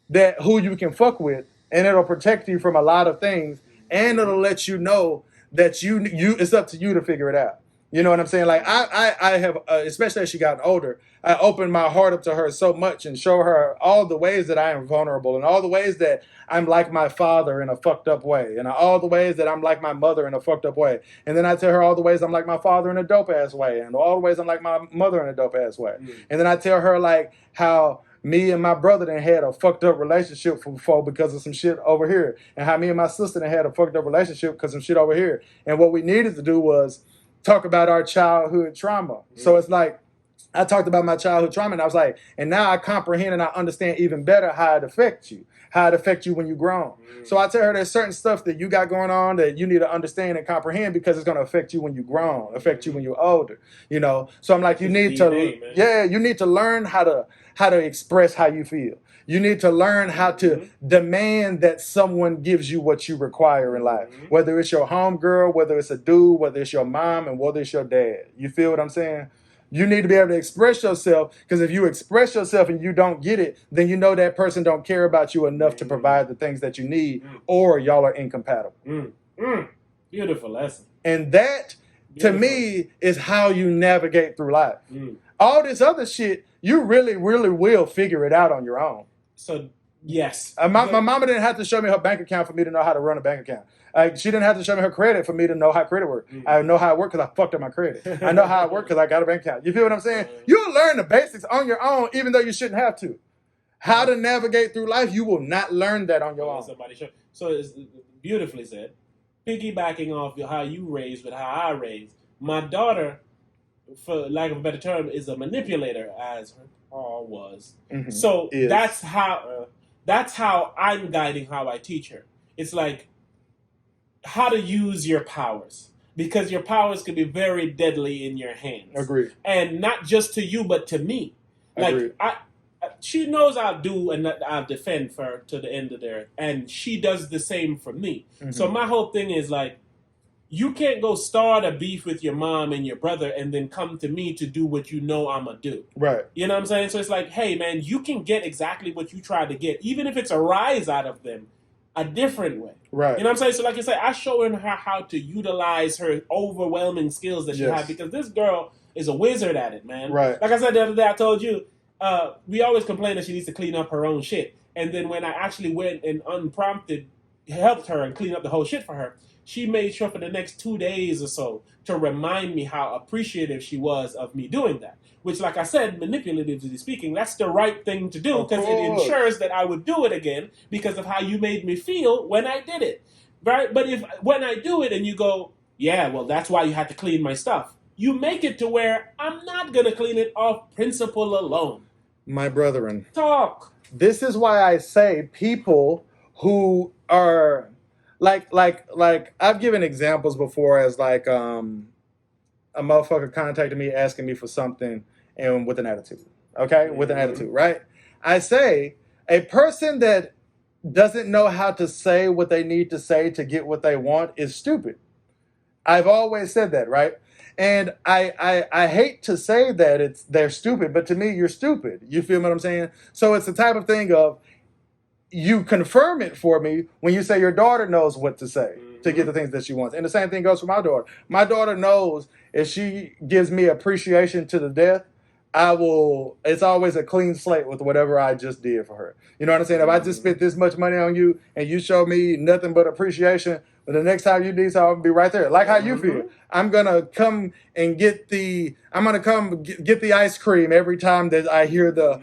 that who you can fuck with, and it'll protect you from a lot of things, and it'll let you know that you it's up to you to figure it out. You know what I'm saying? Like I have, especially as she got older, I opened my heart up to her so much and show her all the ways that I am vulnerable and all the ways that I'm like my father in a fucked up way and all the ways that I'm like my mother in a fucked up way. And then I tell her all the ways I'm like my father in a dope ass way and all the ways I'm like my mother in a dope ass way. And then I tell her like how me and my brother done had a fucked up relationship before because of some shit over here, and how me and my sister done had a fucked up relationship because of some shit over here. And what we needed to do was talk about our childhood trauma. So it's like, I talked about my childhood trauma and I was like, and now I comprehend and I understand even better how it affects you, how it affects you when you're grown. So I tell her there's certain stuff that you got going on that you need to understand and comprehend because it's going to affect you when you're grown, affect you when you're older, you know? So I'm like, you need you need to learn how to express how you feel. You need to learn how to demand that someone gives you what you require in life, whether it's your homegirl, whether it's a dude, whether it's your mom, and whether it's your dad. You feel what I'm saying? You need to be able to express yourself, because if you express yourself and you don't get it, then you know that person don't care about you enough to provide the things that you need, or y'all are incompatible. Beautiful lesson. And that, to me, is how you navigate through life. All this other shit, you really, really will figure it out on your own. So, yes. My mama didn't have to show me her bank account for me to know how to run a bank account. She didn't have to show me her credit for me to know how credit works. I know how it works because I fucked up my credit. I know how it works because I got a bank account. You feel what I'm saying? You'll learn the basics on your own, even though you shouldn't have to. How to navigate through life, you will not learn that on your own. So it's beautifully said. Piggybacking off how you raised with how I raised, my daughter, for lack of a better term, is a manipulator, as her pa was. So that's how I'm guiding how I teach her. It's like how to use your powers, because your powers can be very deadly in your hands. Agreed. And not just to you, but to me. Like she knows I'll do and I'll defend for her to the end of there, and she does the same for me. So my whole thing is like, you can't go start a beef with your mom and your brother and then come to me to do what you know I'm going to do. Right. You know what I'm saying? So it's like, hey, man, you can get exactly what you tried to get, even if it's a rise out of them, a different way. Right. You know what I'm saying? So like I said, I show her how to utilize her overwhelming skills that she has, because this girl is a wizard at it, man. Right. Like I said the other day, I told you, we always complain that she needs to clean up her own shit. And then when I actually went and unprompted helped her and cleaned up the whole shit for her, she made sure for the next 2 days or so to remind me how appreciative she was of me doing that. Which, like I said, manipulatively speaking, that's the right thing to do, because it ensures that I would do it again because of how you made me feel when I did it. Right? But when I do it and you go, yeah, well, that's why you had to clean my stuff, you make it to where I'm not going to clean it off principle alone. My brethren. Talk. This is why I say people who are... Like I've given examples before as like a motherfucker contacted me asking me for something and with an attitude. Okay? With an attitude, right? I say a person that doesn't know how to say what they need to say to get what they want is stupid. I've always said that, right? And I hate to say that they're stupid, but to me, you're stupid. You feel what I'm saying? So it's the type of thing of, you confirm it for me when you say your daughter knows what to say to get the things that she wants. And the same thing goes for my daughter. My daughter knows if she gives me appreciation to the death, it's always a clean slate with whatever I just did for her. You know what I'm saying? If I just spent this much money on you and you show me nothing but appreciation, but the next time you need something, I'll be right there. Like how you feel. I'm going to come and get the ice cream every time that I hear the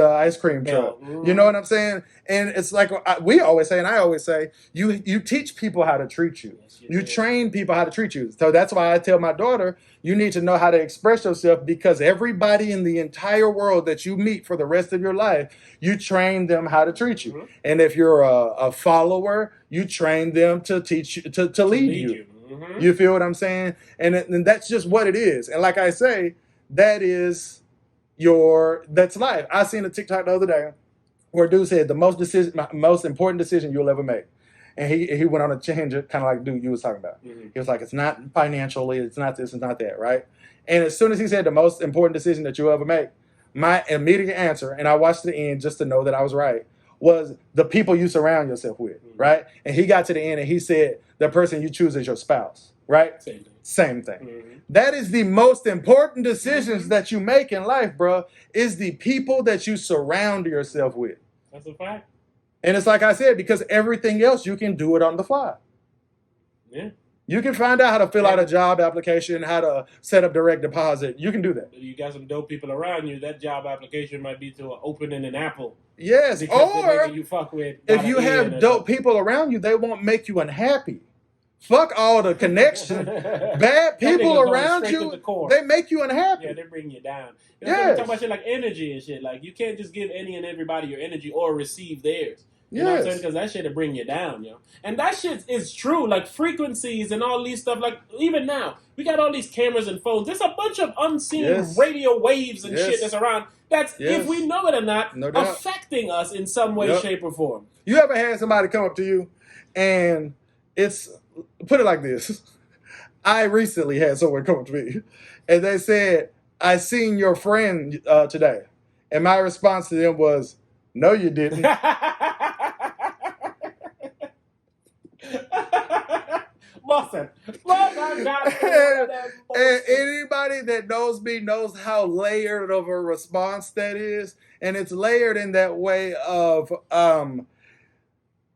ice cream truck. You know what I'm saying? And it's like we always say, and I always say, you teach people how to treat you. You train people how to treat you. So that's why I tell my daughter, you need to know how to express yourself, because everybody in the entire world that you meet for the rest of your life, you train them how to treat you. And if you're a follower, you train them to teach you, to lead you. You feel what I'm saying? And that's just what it is. And like I say, that's life. I seen a TikTok the other day where a dude said the most important decision you'll ever make. And he went on a tangent, kind of like dude you was talking about. He was like, it's not financially, it's not this, it's not that, right? And as soon as he said the most important decision that you'll ever make, my immediate answer, and I watched the end just to know that I was right, was the people you surround yourself with, right? And he got to the end and he said, the person you choose is your spouse, right? Same thing. Same thing. Mm-hmm. That is the most important decisions that you make in life, bro, is the people that you surround yourself with. That's a fact. And it's like I said, because everything else, you can do it on the fly. Yeah. You can find out how to fill out a job application, how to set up direct deposit. You can do that. You got some dope people around you. That job application might be to open in an Apple. Yes, or you fuck with if you have dope people around you, they won't make you unhappy. Fuck all the connection. Bad people around you, they make you unhappy. Yeah, they bring you down. You know, yes. Talk about shit like energy and shit. Like, you can't just give any and everybody your energy or receive theirs. You know what I'm saying? Because that shit will bring you down, yo. And that shit is true. Like, frequencies and all these stuff. Like, even now, we got all these cameras and phones. There's a bunch of unseen radio waves and shit that's around. That's, if we know it or not, affecting us in some way, shape, or form. You ever had somebody come up to you and it's, put it like this. I recently had someone come up to me and they said, I seen your friend today. And my response to them was, no, you didn't. Listen, and anybody that knows me knows how layered of a response that is. And it's layered in that way of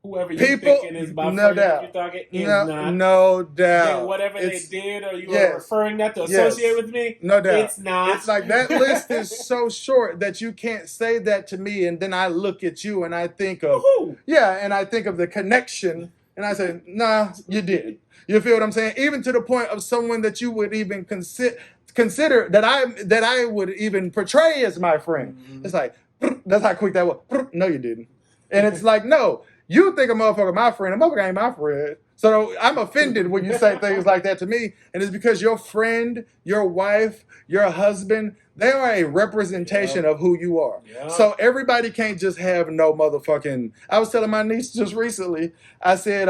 whoever you're thinking is my friend that you're talking is not. No doubt. Then whatever they did or you are referring that to associate with me, no doubt. It's not. It's like that list is so short that you can't say that to me and then I look at you and I think of, and I think of the connection and I say, nah, you didn't. You feel what I'm saying? Even to the point of someone that you would even consider that I would even portray as my friend. Mm-hmm. It's like, that's how quick that was. No, you didn't. And it's like, no, you think a motherfucker my friend. A motherfucker ain't my friend. So I'm offended when you say things like that to me. And it's because your friend, your wife, your husband, they are a representation of who you are. Yeah. So everybody can't just have no motherfucking. I was telling my niece just recently. I said,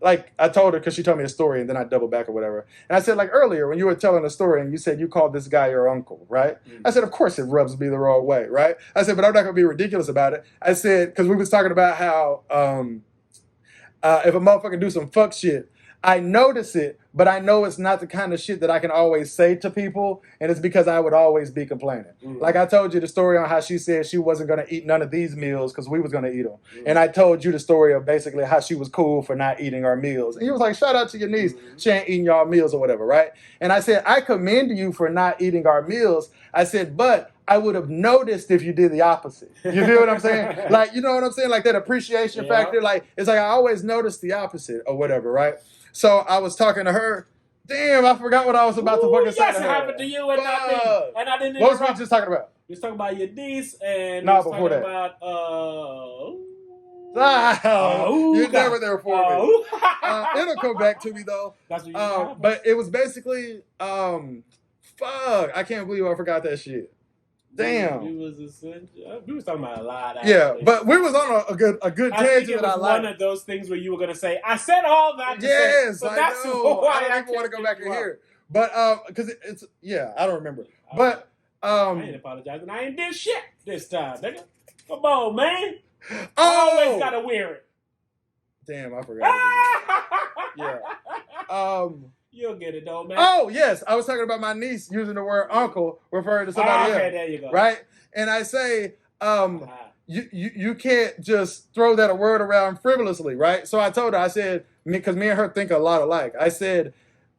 like I told her because she told me a story and then I doubled back or whatever. And I said, like earlier when you were telling a story and you said you called this guy your uncle, right? Mm-hmm. I said, of course it rubs me the wrong way, right? I said, but I'm not gonna be ridiculous about it. I said because we was talking about how if a motherfucker do some fuck shit, I notice it, but I know it's not the kind of shit that I can always say to people, and it's because I would always be complaining. Mm. Like I told you the story on how she said she wasn't going to eat none of these meals because we was going to eat them. Mm. And I told you the story of basically how she was cool for not eating our meals. And you was like, shout out to your niece. Mm-hmm. She ain't eating y'all meals or whatever, right? And I said, I commend you for not eating our meals. I said, but I would have noticed if you did the opposite. You feel what I'm saying? Like, you know what I'm saying? Like that appreciation factor. Like, it's like I always notice the opposite or whatever, right? So I was talking to her. Damn, I forgot what I was about to fucking say to her. That's happened to you and not me. And I didn't. What was we just talking about? We was talking about your niece and before that. About you're never there for me. It'll come back to me though. That's what you but it was basically fuck. I can't believe I forgot that shit. Damn. We was talking about a lot. Actually. Yeah, but we was on a good tangent that I liked. One of those things where you were gonna say, "I said all that." Yes, I know. I don't even want to go back and hear it, but because it's I don't remember. But I ain't apologizing. I ain't did shit this time, nigga. Come on, man. Oh, I always gotta wear it. Damn, I forgot. Yeah. You'll get it though, man. Oh, yes. I was talking about my niece using the word uncle referring to somebody else. Okay, there you go. Right? And I say, you can't just throw that word around frivolously, right? So I told her, I said, because me and her think a lot alike. I said,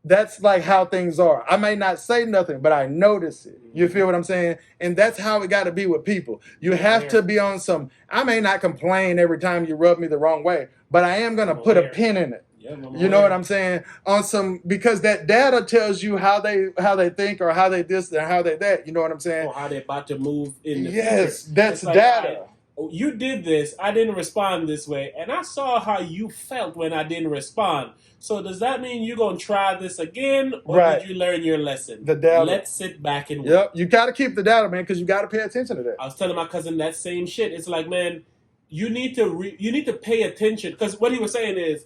that's like how things are. I may not say nothing, but I notice it. You feel what I'm saying? And that's how it got to be with people. You have to be on some, I may not complain every time you rub me the wrong way, but I am going to put a pin in it. You know what I'm saying? On some, because that data tells you how they think or how they this and how they that. You know what I'm saying? Or how they about to move in the Yes, future. That's data. You did this. I didn't respond this way, and I saw how you felt when I didn't respond. So does that mean you're gonna try this again, or did you learn your lesson? The data. Let's sit back and wait. Yep, you got to keep the data, man, because you got to pay attention to that. I was telling my cousin that same shit. It's like, man, you need to pay attention, because what he was saying is,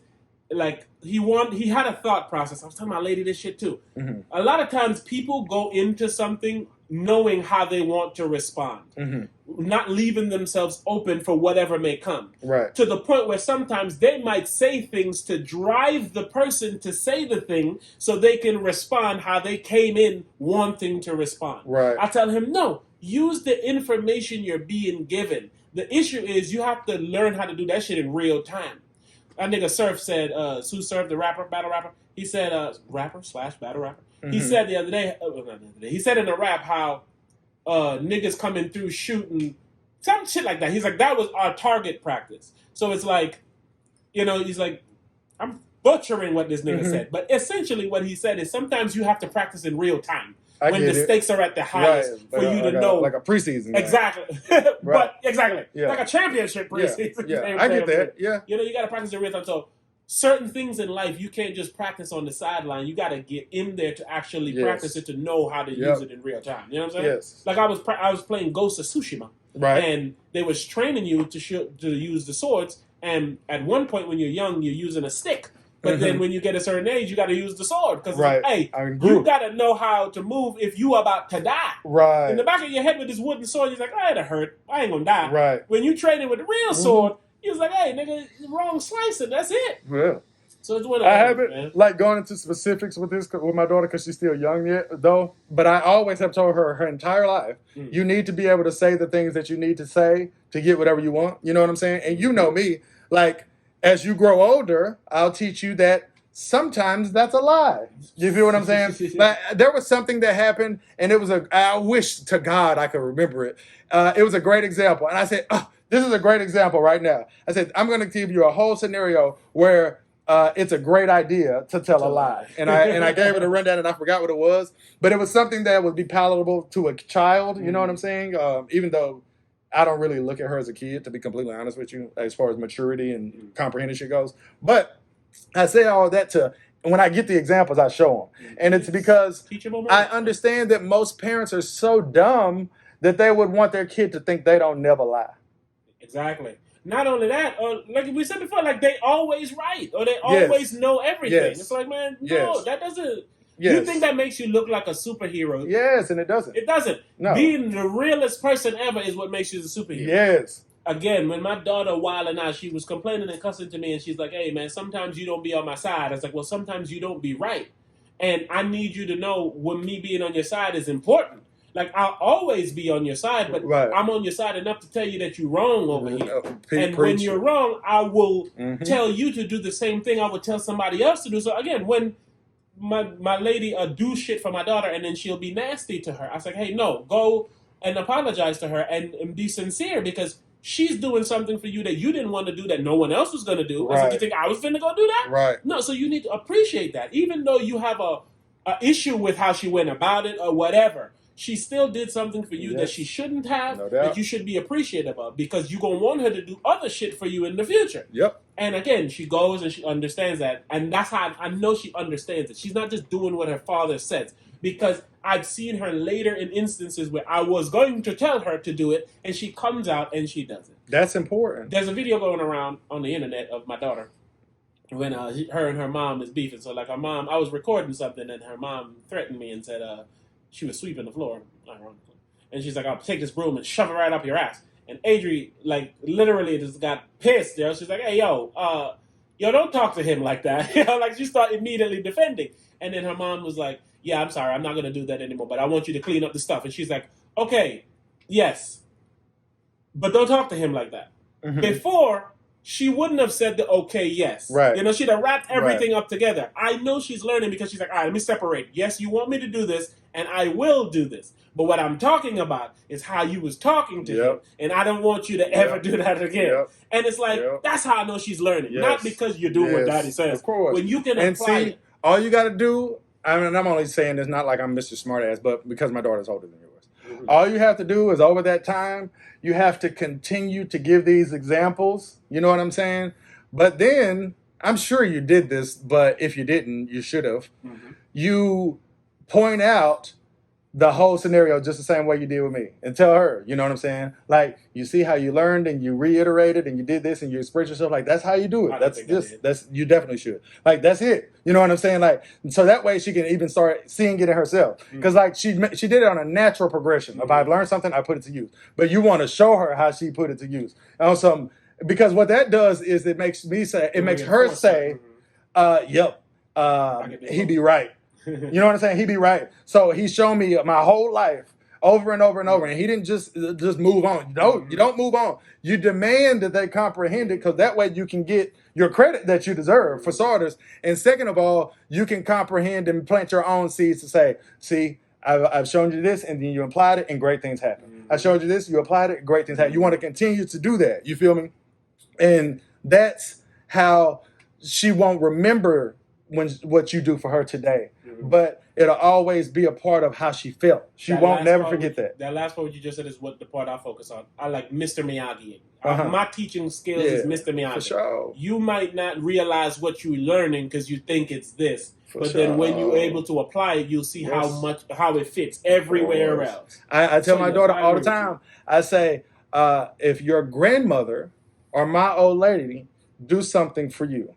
like he had a thought process. I was telling my lady this shit too. Mm-hmm. A lot of times people go into something knowing how they want to respond, not leaving themselves open for whatever may come. Right. To the point where sometimes they might say things to drive the person to say the thing so they can respond how they came in wanting to respond. Right. I tell him, no, use the information you're being given. The issue is you have to learn how to do that shit in real time. That nigga Surf said, Sue Surf, the rapper, battle rapper, he said, rapper / battle rapper. He said the other day, he said in a rap how niggas coming through shooting, some shit like that. He's like, that was our target practice. So it's like, he's like, I'm butchering what this nigga said. But essentially what he said is sometimes you have to practice in real time. When the stakes are at the highest for you to know. Like a preseason. Exactly. But exactly. Yeah. Like a championship preseason. Yeah. I get that. Yeah. You got to practice in real time. So certain things in life, you can't just practice on the sideline. You got to get in there to actually practice it to know how to use it in real time. You know what I'm saying? Yes. Like I was playing Ghost of Tsushima. Right. And they was training you to use the swords. And at one point when you're young, you're using a stick. But then when you get a certain age, you got to use the sword. Because, you got to know how to move if you about to die. Right. In the back of your head with this wooden sword, you're like, it'll hurt. I ain't going to die. Right. When you training with the real sword, you're like, hey, nigga, wrong slicing. That's it. Yeah. So it's one of I those, haven't, man. like, going into specifics with my daughter because she's still young yet, though. But I always have told her entire life, you need to be able to say the things that you need to say to get whatever you want. You know what I'm saying? And you know me. Like, as you grow older, I'll teach you that sometimes that's a lie. You feel what I'm saying? Like, there was something that happened, and I wish to God I could remember it. It was a great example. And I said, this is a great example right now. I said, I'm going to give you a whole scenario where it's a great idea to tell a lie. And I gave it a rundown, and I forgot what it was. But it was something that would be palatable to a child. You know what I'm saying? Even though I don't really look at her as a kid, to be completely honest with you, as far as maturity and comprehension goes. But I say all that to, when I get the examples, I show them. And it's because I understand that most parents are so dumb that they would want their kid to think they don't never lie. Exactly. Not only that, like we said before, like they always right or they always know everything. Yes. It's like, man, no, that doesn't. Yes. You think that makes you look like a superhero? Yes, and it doesn't. It doesn't. No. Being the realest person ever is what makes you a superhero. Yes. Again, when my daughter wilding out, she was complaining and cussing to me, and she's like, hey, man, sometimes you don't be on my side. I was like, well, sometimes you don't be right. And I need you to know when me being on your side is important. Like, I'll always be on your side, but I'm on your side enough to tell you that you're wrong over here. And when you're wrong, I will tell you to do the same thing I would tell somebody else to do. So, again, when my lady do shit for my daughter and then she'll be nasty to her, I was like, hey, no, go and apologize to her and be sincere because she's doing something for you that you didn't want to do that no one else was going to do. I was like, you think I was finna go do that? Right. No, so you need to appreciate that. Even though you have a issue with how she went about it or whatever, she still did something for you that she shouldn't have, that you should be appreciative of because you're going to want her to do other shit for you in the future. Yep. And again, she goes and she understands that. And that's how I know she understands it. She's not just doing what her father says. Because I've seen her later in instances where I was going to tell her to do it, and she comes out and she does it. That's important. There's a video going around on the internet of my daughter when her and her mom is beefing. So, like, her mom, I was recording something, and her mom threatened me and said she was sweeping the floor, ironically. And she's like, I'll take this broom and shove it right up your ass. And Adri, like, literally just got pissed. You know? She's like, hey, yo, don't talk to him like that. You know, like, she started immediately defending. And then her mom was like, yeah, I'm sorry, I'm not going to do that anymore, but I want you to clean up the stuff. And she's like, okay, yes, but don't talk to him like that. Mm-hmm. Before, she wouldn't have said the okay, yes. Right. You know, she'd have wrapped everything up together. I know she's learning because she's like, all right, let me separate. Yes, you want me to do this, and I will do this. But what I'm talking about is how you was talking to him, and I don't want you to ever do that again. And it's like, that's how I know she's learning. Not because you're doing what Daddy says. Of course. When you can apply it. All you got to do, I mean, I'm only saying this not like I'm Mr. Smartass, but because my daughter's older than yours. Mm-hmm. All you have to do is over that time, you have to continue to give these examples. You know what I'm saying? But then, I'm sure you did this, but if you didn't, you should have. Mm-hmm. You point out the whole scenario just the same way you did with me, and tell her, you know what I'm saying? Like, you see how you learned and you reiterated and you did this and you expressed yourself. Like, that's how you do it. That's you definitely should. Like, that's it. You know what I'm saying? Like, so that way she can even start seeing it in herself. Because like she did it on a natural progression. If I've learned something, I put it to use. But you want to show her how she put it to use. Because what that does is it makes her say, yep, he be right. You know what I'm saying? He be right. So he's shown me my whole life over and over and over, and he didn't just move on. No, you don't move on. You demand that they comprehend it, because that way you can get your credit that you deserve, for starters. And second of all, you can comprehend and plant your own seeds to say, see, I've shown you this, and then you applied it, and great things happen. I showed you this, you applied it, great things happen. You want to continue to do that. You feel me? And that's how she won't remember what you do for her today. But it'll always be a part of how she felt. She won't never forget that. That last part you just said is what the part I focus on. I like Mr. Miyagi. My teaching skills is Mr. Miyagi. For sure. You might not realize what you're learning because you think it's this. Then when you're able to apply it, you'll see how it fits everywhere else. I tell my daughter all the time, I say, if your grandmother or my old lady do something for you,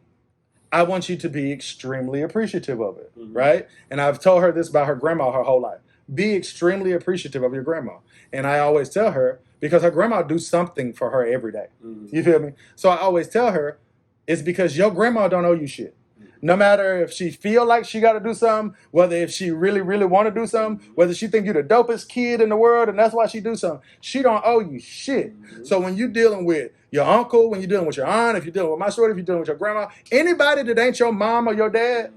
I want you to be extremely appreciative of it, right? And I've told her this about her grandma her whole life. Be extremely appreciative of your grandma. And I always tell her, because her grandma do something for her every day. You feel me? So I always tell her, it's because your grandma don't owe you shit. No matter if she feel like she got to do something, whether if she really, really want to do something, whether she think you're the dopest kid in the world and that's why she do something, she don't owe you shit. So when you're dealing with your uncle, when you're dealing with your aunt, if you're dealing with my shorty, if you're dealing with your grandma, anybody that ain't your mom or your dad,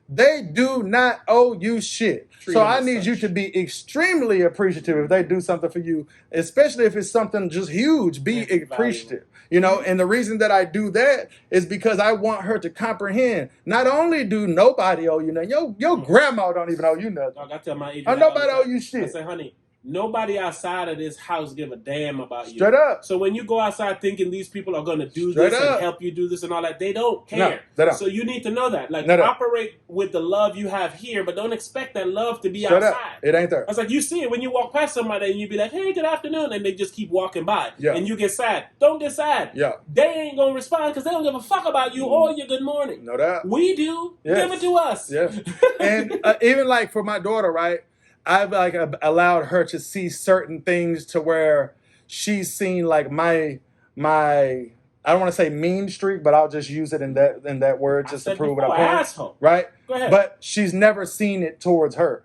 they do not owe you shit. So I need you to be extremely appreciative if they do something for you, especially if it's something just huge. Be appreciative. You know, and the reason that I do that is because I want her to comprehend. Not only do nobody owe you nothing, your grandma don't even owe you nothing. I tell my agent, nobody owe you shit. I say, honey, nobody outside of this house give a damn about you. Straight up. So when you go outside thinking these people are going to do this and help you do this and all that, they don't care. No, they don't. So you need to know that. Like, operate with the love you have here, but don't expect that love to be outside. Up. It ain't there. It's like you see it when you walk past somebody and you be like, hey, good afternoon, and they just keep walking by. Yeah. And you get sad. Don't get sad. Yeah. They ain't going to respond because they don't give a fuck about you or your good morning. No doubt. We do. Yes. Give it to us. Yes. And even like for my daughter, right? I've like allowed her to see certain things to where she's seen like my I don't want to say mean streak, but I'll just use it in that word just to prove what I'm saying. Asshole. Right? Go ahead. But she's never seen it towards her.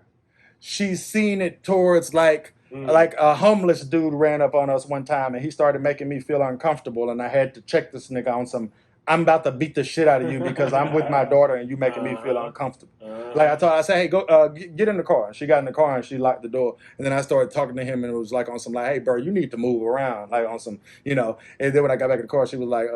She's seen it towards like a homeless dude ran up on us one time and he started making me feel uncomfortable, and I had to check this nigga on some, I'm about to beat the shit out of you because I'm with my daughter and you making me feel uncomfortable. Like I said, hey, go get in the car. And she got in the car and she locked the door. And then I started talking to him and it was like on some like, hey, bro, you need to move around. Like on some, you know. And then when I got back in the car, she was like,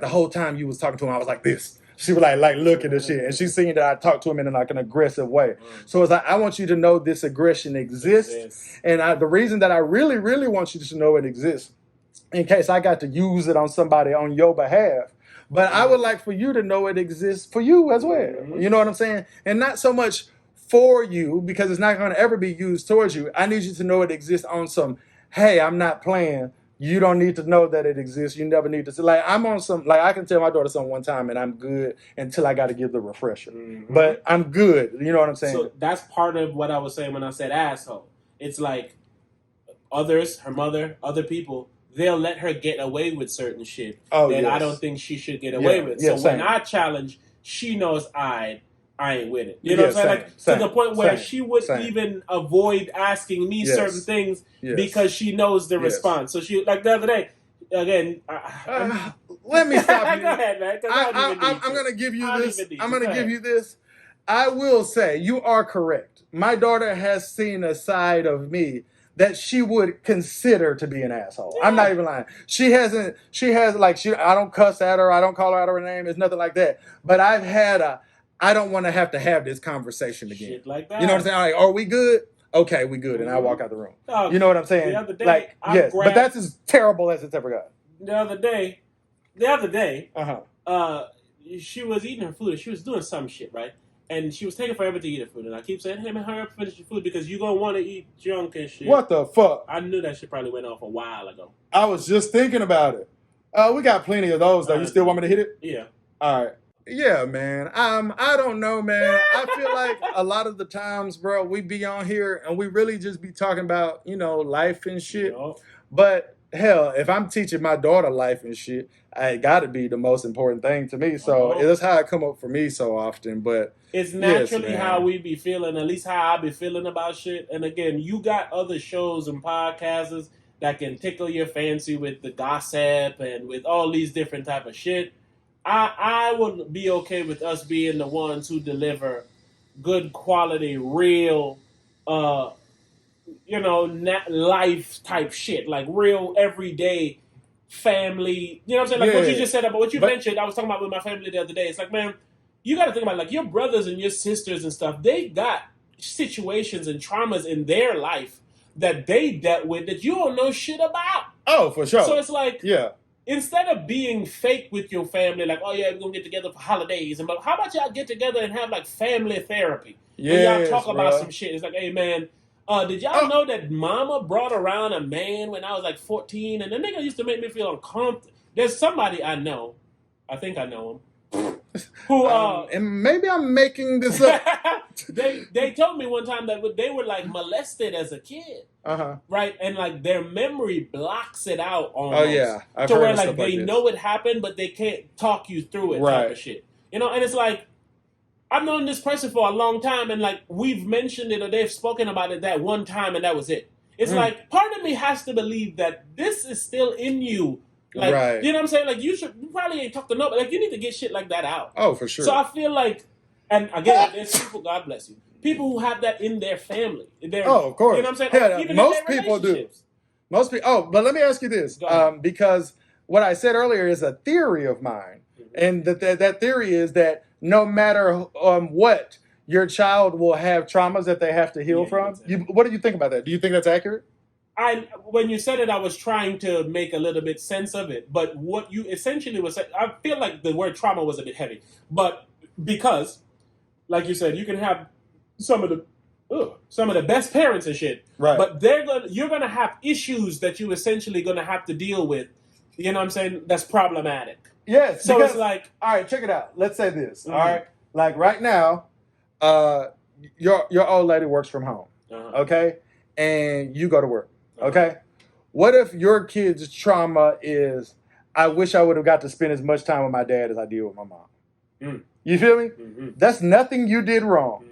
the whole time you was talking to him, I was like this. She was like looking at shit. And she's seeing that I talk to him in like an aggressive way. So it's like, I want you to know this aggression exists. And the reason that I really, really want you to know it exists, in case I got to use it on somebody on your behalf, but I would like for you to know it exists for you as well. You know what I'm saying? And not so much for you, because it's not going to ever be used towards you. I need you to know it exists on some, hey, I'm not playing. You don't need to know that it exists. You never need to. Like, I'm on some, like, I can tell my daughter something one time and I'm good until I got to give the refresher. But I'm good. You know what I'm saying? So that's part of what I was saying when I said asshole. It's like others, her mother, other people, they'll let her get away with certain shit that I don't think she should get away with. So when I challenge, she knows I ain't with it. You know what I'm saying? Like, to the point where she would even avoid asking me certain things because she knows the response. So she, like the other day, again, let me stop you. Go ahead, man. I'm going to give you this. I'm going to give you this. I will say you are correct. My daughter has seen a side of me that she would consider to be an asshole. I'm not even lying. I don't cuss at her. I don't call her out of her name. It's nothing like that. But I don't want to have this conversation again. Shit like that. You know what I'm saying? Like, are we good? Okay, we good. And I walk out the room. You know what I'm saying? The other day, but that's as terrible as it's ever got. The other day, she was eating her food and she was doing some shit, right? and she was taking forever to eat her food. And I keep saying, hey, man, hurry up and finish your food because you're going to want to eat junk and shit. What the fuck? I knew that shit probably went off a while ago. I was just thinking about it. We got plenty of those, though. You still want me to hit it? Yeah. All right. Yeah, man. I don't know, man. I feel like a lot of the times, bro, we be on here and we really just be talking about, you know, life and shit. Yep. But hell, if I'm teaching my daughter life and shit, it got to be the most important thing to me. So that's how it come up for me so often. But it's naturally how we be feeling, at least how I be feeling about shit. And again, you got other shows and podcasts that can tickle your fancy with the gossip and with all these different type of shit. I would be okay with us being the ones who deliver good quality, real, life type shit, like real everyday family. You know what I'm saying? Like what you just said about what you mentioned. I was talking about with my family the other day. It's like, man, you got to think about like your brothers and your sisters and stuff. They got situations and traumas in their life that they dealt with that you don't know shit about. Oh, for sure. So it's like, instead of being fake with your family, like, oh yeah, we're gonna get together for holidays, but how about y'all get together and have like family therapy? Yeah, y'all talk about some shit. It's like, hey man, did y'all know that mama brought around a man when I was like 14, and the nigga used to make me feel uncomfortable. There's somebody I know, I think I know him, who and maybe I'm making this up. they told me one time that they were like molested as a kid. Right, and like their memory blocks it out almost. Oh yeah, to where like they know it happened, but they can't talk you through it, type of shit. You know, and it's like I've known this person for a long time, and like we've mentioned it or they've spoken about it that one time, and that was it. It's like part of me has to believe that this is still in you. Like, you know what I'm saying? Like you probably ain't talked to nobody. Like you need to get shit like that out. Oh, for sure. So I feel like, and again, there's people. God bless you. People who have that in their family. Of course. You know what I'm saying? Yeah, even most people do. Most people. Oh, but let me ask you this, because what I said earlier is a theory of mine, and that theory is that no matter what, your child will have traumas that they have to heal from. What do you think about that? Do you think that's accurate? When you said it, I was trying to make a little bit sense of it. But what you essentially was saying, I feel like the word trauma was a bit heavy, but because, like you said, you can have some of the best parents and shit, right? But you're gonna have issues that you essentially gonna have to deal with. You know what I'm saying? That's problematic. Yes. So it's like, all right, check it out. Let's say this. All right, like right now, your old lady works from home, okay, and you go to work, okay. What if your kid's trauma is, I wish I would have got to spend as much time with my dad as I did with my mom? You feel me? That's nothing you did wrong.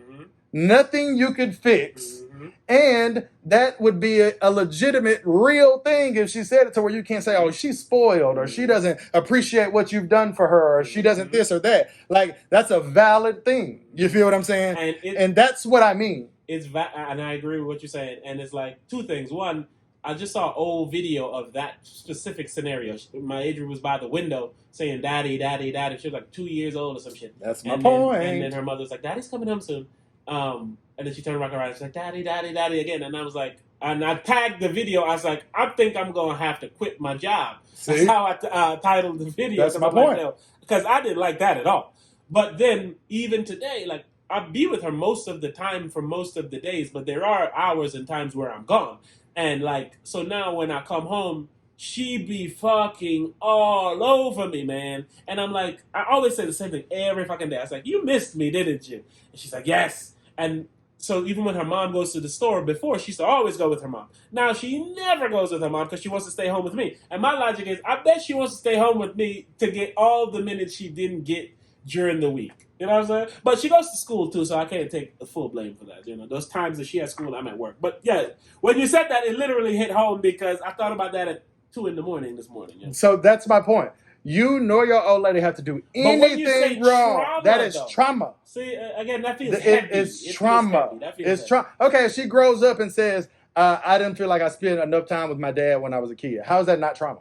Nothing you could fix. And that would be a legitimate, real thing if she said it to where you can't say, oh, she's spoiled, or she doesn't appreciate what you've done for her, or she doesn't this or that. Like, that's a valid thing. You feel what I'm saying? And that's what I mean. And I agree with what you're saying. And it's like two things. One, I just saw an old video of that specific scenario. My Adrian was by the window saying, daddy, daddy, daddy. She was like 2 years old or some shit. That's my point. And then her mother was like, daddy's coming home soon. And then she turned back around and she's like, daddy, daddy, daddy again. And I was like, and I tagged the video. I was like, I think I'm going to have to quit my job. See? That's how I titled the video. That's my point. Because I didn't like that at all. But then even today, like, I be with her most of the time for most of the days, but there are hours and times where I'm gone. And like, so now when I come home, she be fucking all over me, man. And I'm like, I always say the same thing every fucking day. I was like, you missed me, didn't you? And she's like, yes. And so even when her mom goes to the store, before she used to always go with her mom. Now she never goes with her mom because she wants to stay home with me. And my logic is, I bet she wants to stay home with me to get all the minutes she didn't get during the week. You know what I'm saying? But she goes to school too, so I can't take the full blame for that. You know, those times that she has school, I'm at work. But yeah, when you said that, it literally hit home because I thought about that at 2 a.m. this morning. You know? So that's my point. You nor your old lady have to do anything wrong. Trauma, that is trauma. See, again, that feels heavy. It's trauma. It's trauma. Okay, she grows up and says, I didn't feel like I spent enough time with my dad when I was a kid. How is that not trauma?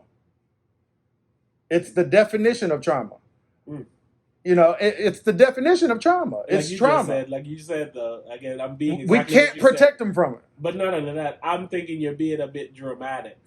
It's the definition of trauma. You know, it's the definition of trauma. It's trauma. Like you said, again, I'm being we can't protect them from it. But none of that. I'm thinking you're being a bit dramatic.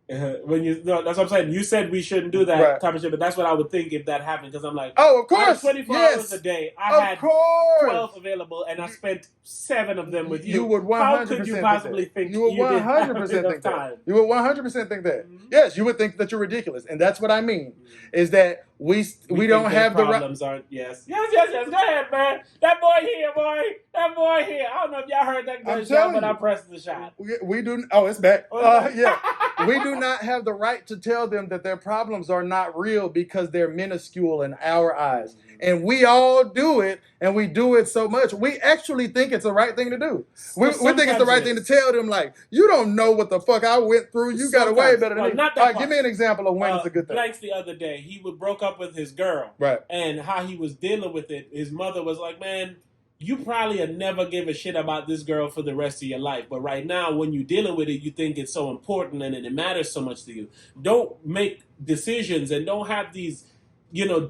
That's what I'm saying. You said we shouldn't do that Right. type of shit, but that's what I would think if that happened. Because I'm like, Oh, of course. 24 yes. hours a day. I Of had course. 12 available, and I spent 7 of them with you. You would 100% How could you possibly think you would you didn't have 100% enough think time? that. You would 100% think that. Mhm. Yes, you would think that you're ridiculous, and that's what I mean. Is that we don't think have their the right. problems aren't. Yes. Go ahead, man. That boy here, boy. That boy here. I don't know if y'all heard that I'm gunshot, telling but you. I pressed the shot. We do. Oh, it's back. Oh, it's back. Yeah. We do not have the right to tell them that their problems are not real because they're minuscule in our eyes. And we all do it, and we do it so much. We actually think it's the right thing to do. We think it's the right thing to tell them, like, you don't know what the fuck I went through. You got it way better than me. Not All that right, give me an example of when it's a good thing. Blanks the other day, he broke up with his girl. Right. And how he was dealing with it, his mother was like, man, you probably have never give a shit about this girl for the rest of your life. But right now, when you're dealing with it, you think it's so important and it matters so much to you. Don't make decisions and don't have these,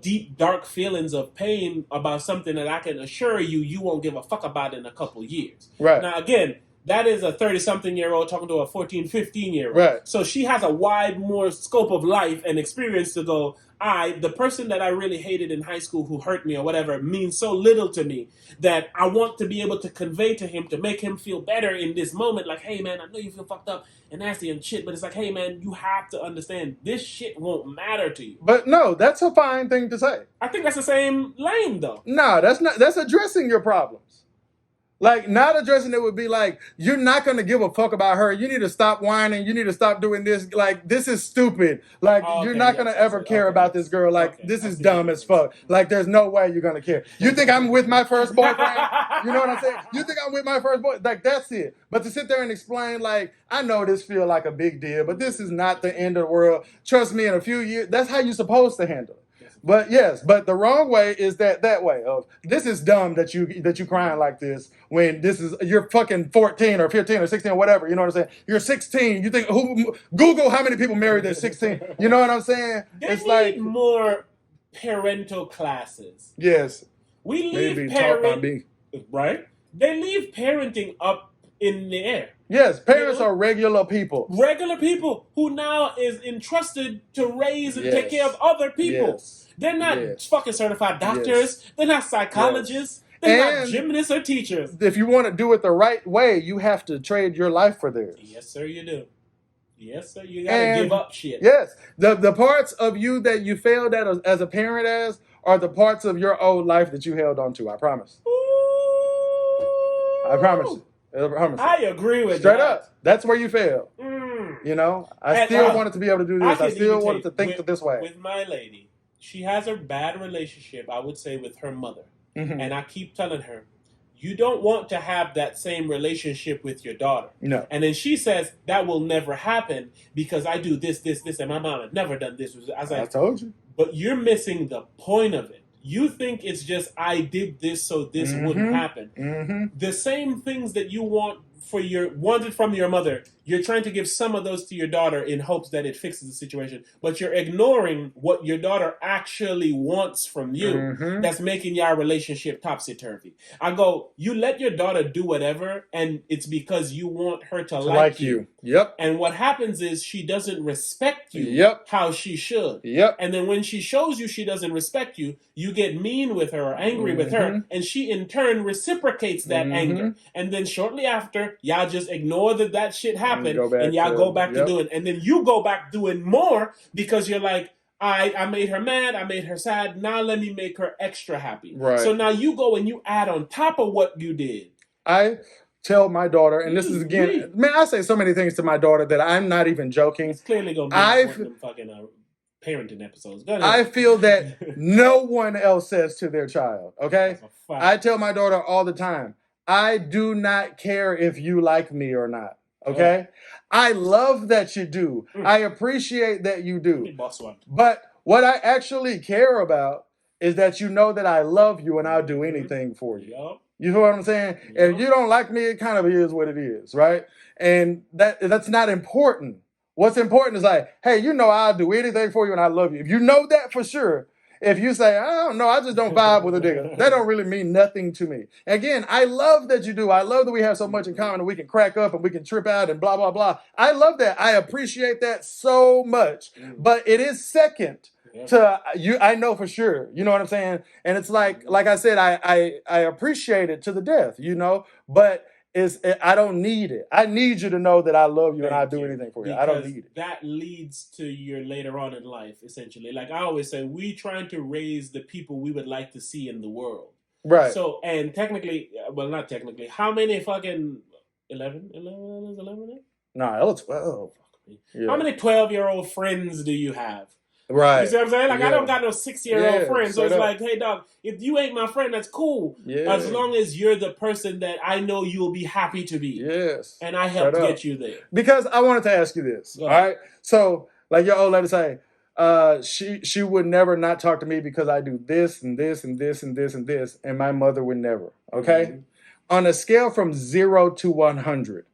deep, dark feelings of pain about something that I can assure you won't give a fuck about in a couple years. Right. Now, again, that is a 30-something-year-old talking to a 14, 15-year-old. Right. So she has a wide, more scope of life and experience to go, the person that I really hated in high school who hurt me or whatever means so little to me that I want to be able to convey to him to make him feel better in this moment. Like, hey, man, I know you feel fucked up and nasty and shit, but it's like, hey, man, you have to understand this shit won't matter to you. But no, that's a fine thing to say. I think that's the same lane, though. No, that's not. That's addressing your problems. Like, not addressing it would be like, you're not going to give a fuck about her. You need to stop whining. You need to stop doing this. Like, this is stupid. Like, you're not going to ever care about this girl. Like, this is dumb as fuck. Like, there's no way you're going to care. You think I'm with my first boyfriend? You know what I'm saying? You think I'm with my first boy? Like, that's it. But to sit there and explain, like, I know this feel like a big deal, but this is not the end of the world. Trust me, in a few years, that's how you're supposed to handle it. But yes, but the wrong way is that way of, this is dumb that you crying like this when you're fucking 14 or 15 or 16 or whatever. You know what I'm saying? You're 16. You think Google how many people married at 16. You know what I'm saying? They need more parental classes. Yes. We leave parenting, right? They leave parenting up in the air. Yes, parents are regular people. Regular people who now is entrusted to raise and take care of other people. Yes. They're not fucking certified doctors. Yes. They're not psychologists. Yes. They're not gymnasts or teachers. If you want to do it the right way, you have to trade your life for theirs. Yes, sir, you do. Yes, sir, you gotta give up shit. Yes, the parts of you that you failed at as a parent are the parts of your old life that you held on to. I promise. Ooh. I promise you. I agree with Straight up. That's where you fail. You know, I still wanted to be able to do this. I still wanted to think this way. With my lady, she has a bad relationship, I would say, with her mother. Mm-hmm. And I keep telling her, you don't want to have that same relationship with your daughter. No. And then she says, that will never happen because I do this, and my mom had never done this. I was like, I told you. But you're missing the point of it. You think it's just, I did this so this wouldn't happen. Mm-hmm. The same things that you wanted from your mother, you're trying to give some of those to your daughter in hopes that it fixes the situation. But you're ignoring what your daughter actually wants from you. Mm-hmm. That's making your relationship topsy-turvy. I go, you let your daughter do whatever, and it's because you want her to like you. Yep. And what happens is she doesn't respect you how she should. Yep. And then when she shows you she doesn't respect you, you get mean with her or angry with her, and she in turn reciprocates that anger. And then shortly after, y'all just ignore that shit happened, and y'all go back to doing, and then you go back doing more because you're like, I made her mad, I made her sad, now let me make her extra happy. Right. So now you go and you add on top of what you did. I tell my daughter, and this is again, man, I say so many things to my daughter that I'm not even joking. It's clearly going to be one of them fucking parenting episodes. Go ahead. I feel that no one else says to their child, okay? I tell my daughter all the time, I do not care if you like me or not. Okay? I love that you do. I appreciate that you do. But what I actually care about is that you know that I love you and I'll do anything for you. You know what I'm saying? If you don't like me, it kind of is what it is, right? And that's not important. What's important is like, hey, you know I'll do anything for you and I love you. If you know that for sure, If you say, I don't know, I just don't vibe with a nigga, that don't really mean nothing to me. Again, I love that you do. I love that we have so much in common and we can crack up and we can trip out and blah, blah, blah. I love that. I appreciate that so much. But it is second to you. I know for sure. You know what I'm saying? And it's like I said, I appreciate it to the death, you know, but I don't need it. I need you to know that I love you and I'll do anything for you. I don't need it. That leads to your later on in life, essentially. Like I always say, we trying to raise the people we would like to see in the world. Right. So, and technically, well, not technically, how many fucking 11 is 11? Nah, it was 12. Yeah. How many 12-year-old friends do you have? Right. You see what I'm saying? Like, I don't got no 6-year-old friends. So it's like, hey, dog, if you ain't my friend, that's cool. Yeah. As long as you're the person that I know you'll be happy to be. Yes. And I helped get you there. Because I wanted to ask you this. All right. So, like your old lady say, she would never not talk to me because I do this and this and this and this and this. And my mother would never. Okay. Mm-hmm. On a scale from 0 to 100.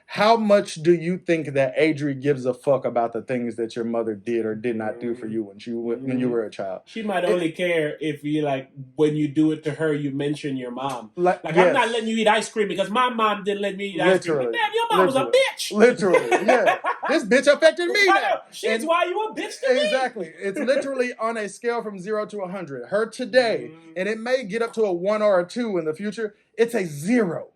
How much do you think that Adri gives a fuck about the things that your mother did or did not do for you when you were a child? She might only care if you, like, when you do it to her, you mention your mom. Like yes. I'm not letting you eat ice cream because my mom didn't let me eat ice cream. But damn, your mom was a bitch. Literally, yeah. This bitch affected me now. She's why you a bitch to me. Exactly. It's literally on a scale from 0 to 100. Her today, and it may get up to a 1 or a 2 in the future, it's a 0.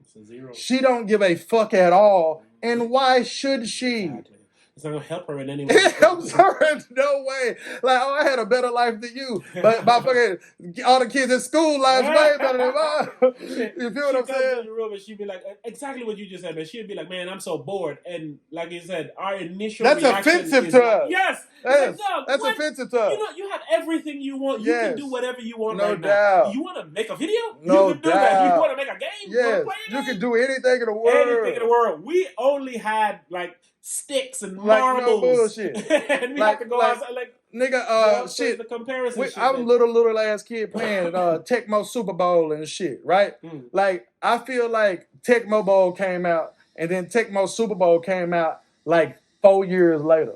She don't give a fuck at all, and why should she? Exactly. It's not gonna help her in any way. It helps her in no way. Like, oh, I had a better life than you, but my fucking all the kids in school lives way better than mine. You feel what I'm saying? In the room and she'd be like, exactly what you just said, man. She'd be like, man, I'm so bored, and like you said, our initial that's offensive to us. Yes, that's offensive to us. You know, you have everything you want. You can do whatever you want. No right doubt. Now. You want to make a video? No you can doubt. Do that. You want to make a game? Yes, you can do anything in the world. Anything in the world. We only had like sticks and marbles. No bullshit. And we have to go outside like nigga, shit. The comparison shit, I was little ass kid playing Tecmo Super Bowl and shit, right? Like I feel like Tecmo Bowl came out and then Tecmo Super Bowl came out like 4 years later.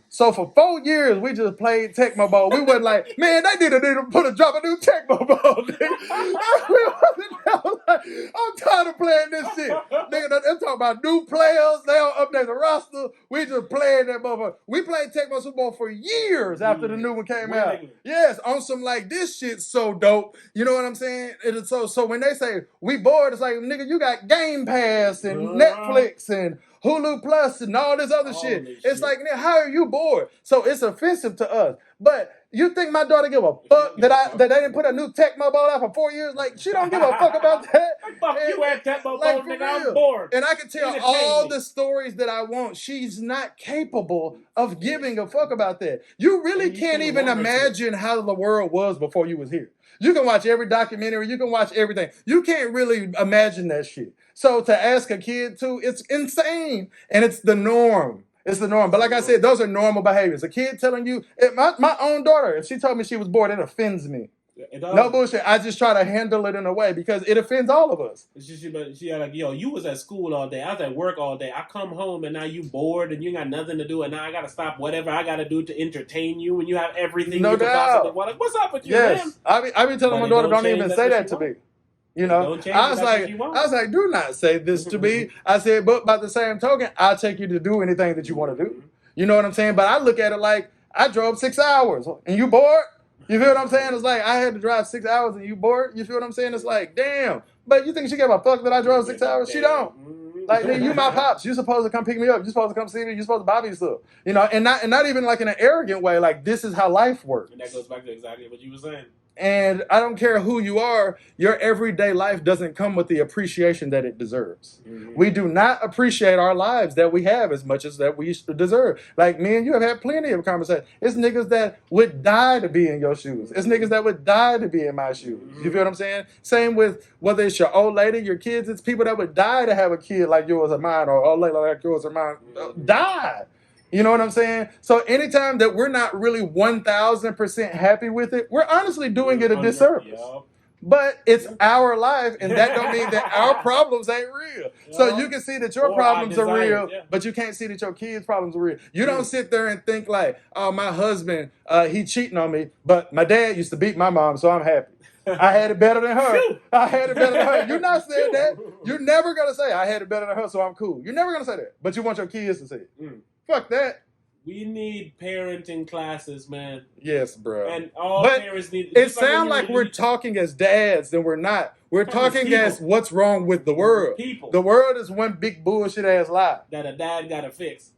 So for 4 years we just played Tecmo Bowl. We wasn't like, man, they need to drop a new Tecmo Bowl. I'm tired of playing this shit. Nigga, they're talking about new players. They don't update the roster. We just playing that motherfucker. We played Tecmo Super Bowl for years after the new one came out. Yes, on some like, this shit's so dope. You know what I'm saying? It is so when they say we bored, it's like, nigga, you got Game Pass and Netflix and Hulu Plus and all this other shit. It's like, how are you bored? So it's offensive to us. But you think my daughter give a fuck that they didn't put a new Tecmo Bowl out for 4 years? Like, she don't give a fuck about that. Fuck you at Tecmo Bowl, like, nigga, I'm bored. And I can tell all the stories that I want. She's not capable of giving a fuck about that. You really can't even imagine how the world was before you was here. You can watch every documentary. You can watch everything. You can't really imagine that shit. So to ask a kid to, it's insane. And it's the norm. It's the norm. But like I said, those are normal behaviors. A kid telling you, my own daughter, if she told me she was bored, it offends me. No bullshit. I just try to handle it in a way because it offends all of us. She like, yo, you was at school all day. I was at work all day. I come home and now you bored and you got nothing to do and now I got to stop whatever I got to do to entertain you when you have everything. No doubt. Like, what's up with you, man? I be telling my daughter, don't even say that to me. You know, I was like, do not say this to me. I said, but by the same token, I'll take you to do anything that you want to do. You know what I'm saying? But I look at it like, I drove 6 hours and you bored? You feel what I'm saying? It's like, I had to drive 6 hours and you bored? You feel what I'm saying? It's like, damn. But you think she gave a fuck that I drove 6 hours? She don't. Like, nigga, you my pops. You supposed to come pick me up. You supposed to come see me. You supposed to buy me stuff. You know, and not even like in an arrogant way. Like, this is how life works. And that goes back to exactly what you were saying. And I don't care who you are, your everyday life doesn't come with the appreciation that it deserves. We do not appreciate our lives that we have as much as that we deserve. Like, me and you have had plenty of conversations. It's niggas that would die to be in your shoes. It's niggas that would die to be in my shoes. You feel what I'm saying? Same with whether it's your old lady, your kids, it's people that would die to have a kid like yours or mine, or old lady like yours or mine. Die. You know what I'm saying? So anytime that we're not really 1,000% happy with it, we're honestly doing it a disservice. But it's our life, and that don't mean that our problems ain't real. So you can see that your problems are real, but you can't see that your kids' problems are real. You don't sit there and think like, oh, my husband, he cheating on me, but my dad used to beat my mom, so I'm happy. I had it better than her. I had it better than her. You're not saying that. You're never going to say, I had it better than her, so I'm cool. You're never going to say that. But you want your kids to say it. Fuck that. We need parenting classes, man. Yes, bro. And all parents need... It sounds like we're talking as dads, and we're not. We're talking as what's wrong with the world. People. The world is one big bullshit-ass lie. That a dad got to fix.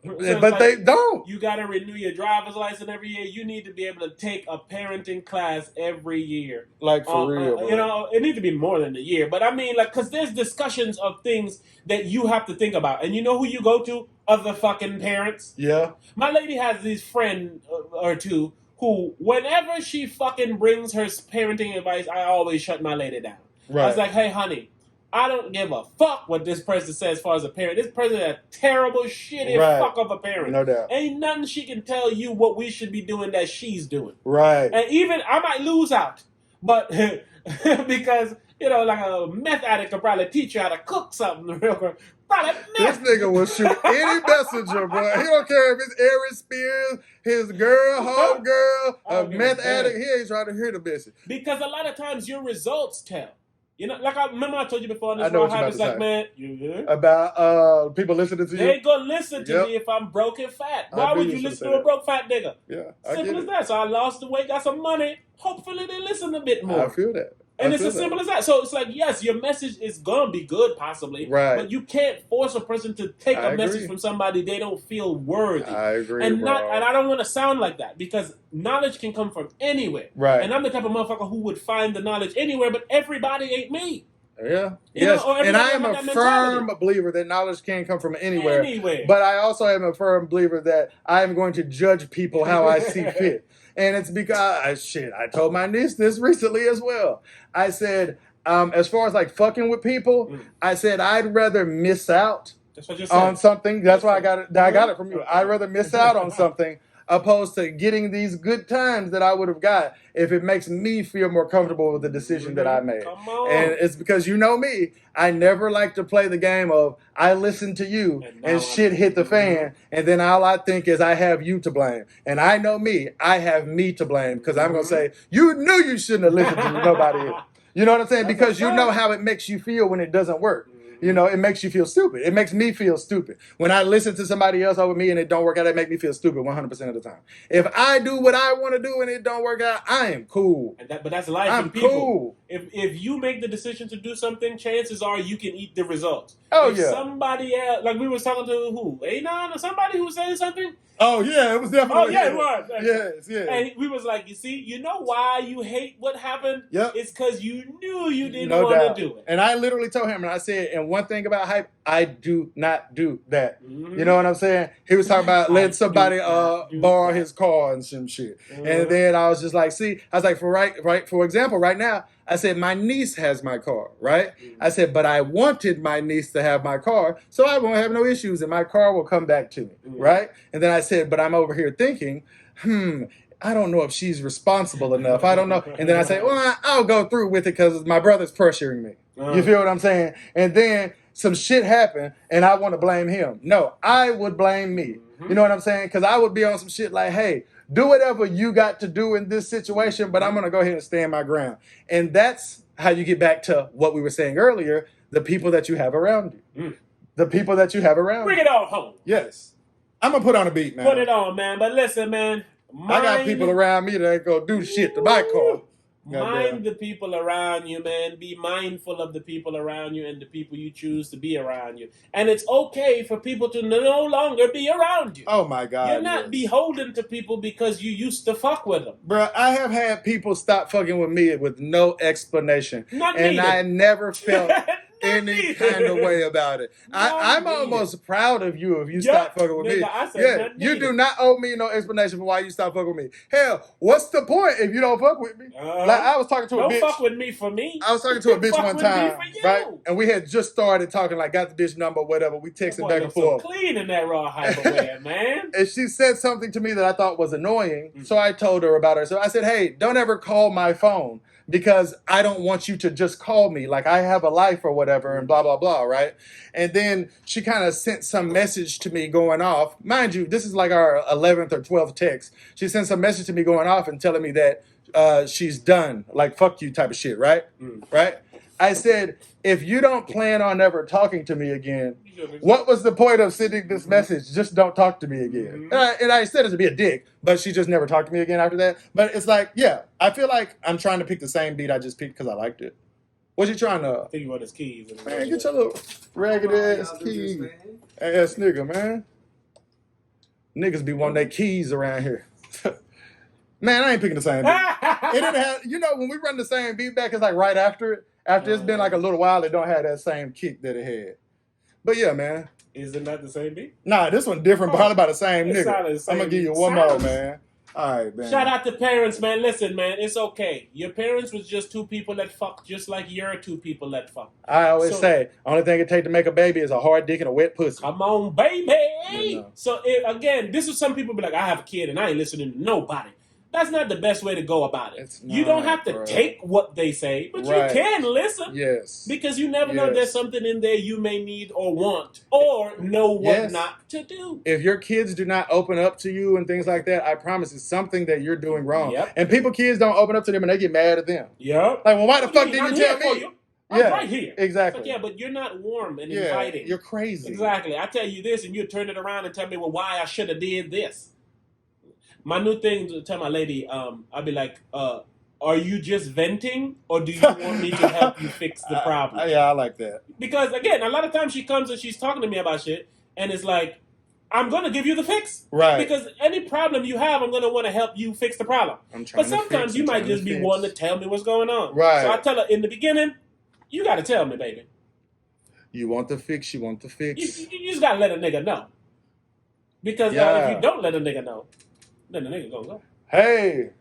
So but they don't. You got to renew your driver's license every year. You need to be able to take a parenting class every year. Like, for real, bro. You know, it needs to be more than a year. But I mean, like, because there's discussions of things that you have to think about. And you know who you go to? Other fucking parents. Yeah. My lady has these friend or two who, whenever she fucking brings her parenting advice, I always shut my lady down. Right. I was like, hey, honey, I don't give a fuck what this person says as far as a parent. This person is a terrible, shitty fuck of a parent. No doubt. Ain't nothing she can tell you what we should be doing that she's doing. Right. And even, I might lose out. But, because, you know, like a meth addict could probably teach you how to cook something real quick. This nigga will shoot any messenger, bro. He don't care if it's Aaron Spears, his girl, home girl, a meth addict. He ain't trying to hear the message. Because a lot of times your results tell. You know, like I remember I told you before on this Raw Hype, it's like, man, you good? About people listening to you? They ain't gonna listen to me if I'm broke and fat. Why would you listen to a broke fat nigga? Yeah, simple as that. So I lost the weight, got some money. Hopefully they listen a bit more. I feel that. And it's as simple as that. So it's like, yes, your message is going to be good, possibly. Right. But you can't force a person to take a message from somebody they don't feel worthy. I agree, and I don't want to sound like that, because knowledge can come from anywhere. Right. And I'm the type of motherfucker who would find the knowledge anywhere, but everybody ain't me. Yeah. Yes. And I am a firm believer that knowledge can come from anywhere. But I also am a firm believer that I am going to judge people how I see fit. And it's because, I told my niece this recently as well. I said, as far as like fucking with people, I said, I'd rather miss out on something. That's why I got it from you. I'd rather miss out on something opposed to getting these good times that I would have got if it makes me feel more comfortable with the decision that I made. Come on. And it's because you know me, I never like to play the game of I listen to you and shit hit the fan, and then all I think is I have you to blame. And I know me, I have me to blame, because I'm going to say, you knew you shouldn't have listened to nobody else. You know what I'm saying? Because you know how it makes you feel when it doesn't work. You know, it makes you feel stupid. It makes me feel stupid. When I listen to somebody else over me and it don't work out, it make me feel stupid 100% of the time. If I do what I want to do and it don't work out, I am cool. But that's life. I'm people. Cool. If you make the decision to do something, chances are you can eat the results. Oh, if somebody else, like we were talking to who? Anon or somebody who was saying something? Oh, yeah, it was definitely. Oh, yeah, it was. Yes, yeah. And we was like, you know why you hate what happened? Yep. It's because you knew you didn't want to do it. And I literally told him, and I said, and one thing about hype, I do not do that. You know what I'm saying? He was talking about letting somebody borrow his car and some shit. And then I was just like, see, I was like, for example, right now, I said, my niece has my car, right? I said, but I wanted my niece to have my car, so I won't have no issues, and my car will come back to me, right? And then I said, but I'm over here thinking, I don't know if she's responsible enough. I don't know. And then I say, well, I'll go through with it because my brother's pressuring me. You feel what I'm saying? And then some shit happened, and I want to blame him. No, I would blame me. You know what I'm saying? Because I would be on some shit like, hey, do whatever you got to do in this situation, but I'm going to go ahead and stand my ground. And that's how you get back to what we were saying earlier, the people that you have around you. The people that you have around Bring it all home. Yes. I'm going to put on a beat, man. Put it on, man. But listen, man. I got people around me that ain't going to do shit to my car. Mind the people around you, man. Be mindful of the people around you and the people you choose to be around you. And it's okay for people to no longer be around you. Oh, my God. You're not beholden to people because you used to fuck with them. Bro, I have had people stop fucking with me with no explanation. I never felt any kind of way about it. I'm almost proud of you if you stop fucking with me. You do not owe me no explanation for why you stop fucking with me. Hell, what's the point if you don't fuck with me? Like I was talking to a bitch. Don't fuck with me for me. I was talking to a bitch one time, right? And we had just started talking, like got the bitch number, whatever. We texted back and forth. So clean in that Raw Hype away, man. And she said something to me that I thought was annoying, so I told her about her. So I said, hey, don't ever call my phone. because I don't want you to just call me. Like, I have a life or whatever and blah, blah, blah, right? And then she kind of sent some message to me going off. Mind you, this is like our 11th or 12th text. She sent some message to me going off and telling me that she's done. Like, fuck you type of shit, right? Right? I said, if you don't plan on ever talking to me again, what was the point of sending this message? Just don't talk to me again. And I said it to be a dick, but she just never talked to me again after that. But it's like, yeah, I feel like I'm trying to pick the same beat I just picked because I liked it. What you trying to? I think you want his keys. Man, get your little ragged ass key ass nigga, man. Niggas be wanting their keys around here. Man, I ain't picking the same beat. It didn't have, when we run the same beat back, it's like right after it. After it's been like a little while, it don't have that same kick that it had. But yeah, man. Is it not the same beat? Nah, this one different, probably by the same nigga. I'm gonna give you one more, man. All right, man. Shout out to parents, man. Listen, man, it's okay. Your parents was just two people that fuck, just like you're two people that fuck. I always say, only thing it take to make a baby is a hard dick and a wet pussy. Come on, baby. So again, this is some people be like, I have a kid and I ain't listening to nobody. That's not the best way to go about it. You don't have to take what they say, but you can listen. Yes. Because you never know there's something in there you may need or want or know what not to do. If your kids do not open up to you and things like that, I promise it's something that you're doing wrong. Yep. And kids don't open up to them and they get mad at them. Yep. Like, well, why the fuck didn't you tell me? I'm right here. Exactly. But but you're not warm and inviting. You're crazy. Exactly. I tell you this and you turn it around and tell me, well, why I should have did this. My new thing to tell my lady, I'll be like, are you just venting or do you want me to help you fix the problem? Yeah, I like that. Because, again, a lot of times she comes and she's talking to me about shit and it's like, I'm going to give you the fix. Right. Because any problem you have, I'm going to want to help you fix the problem. But sometimes you might just be wanting to tell me what's going on. Right. So I tell her in the beginning, you got to tell me, baby. You want the fix, you want the fix. You just got to let a nigga know. Because if you don't let a nigga know, then the nigga gonna go. Hey,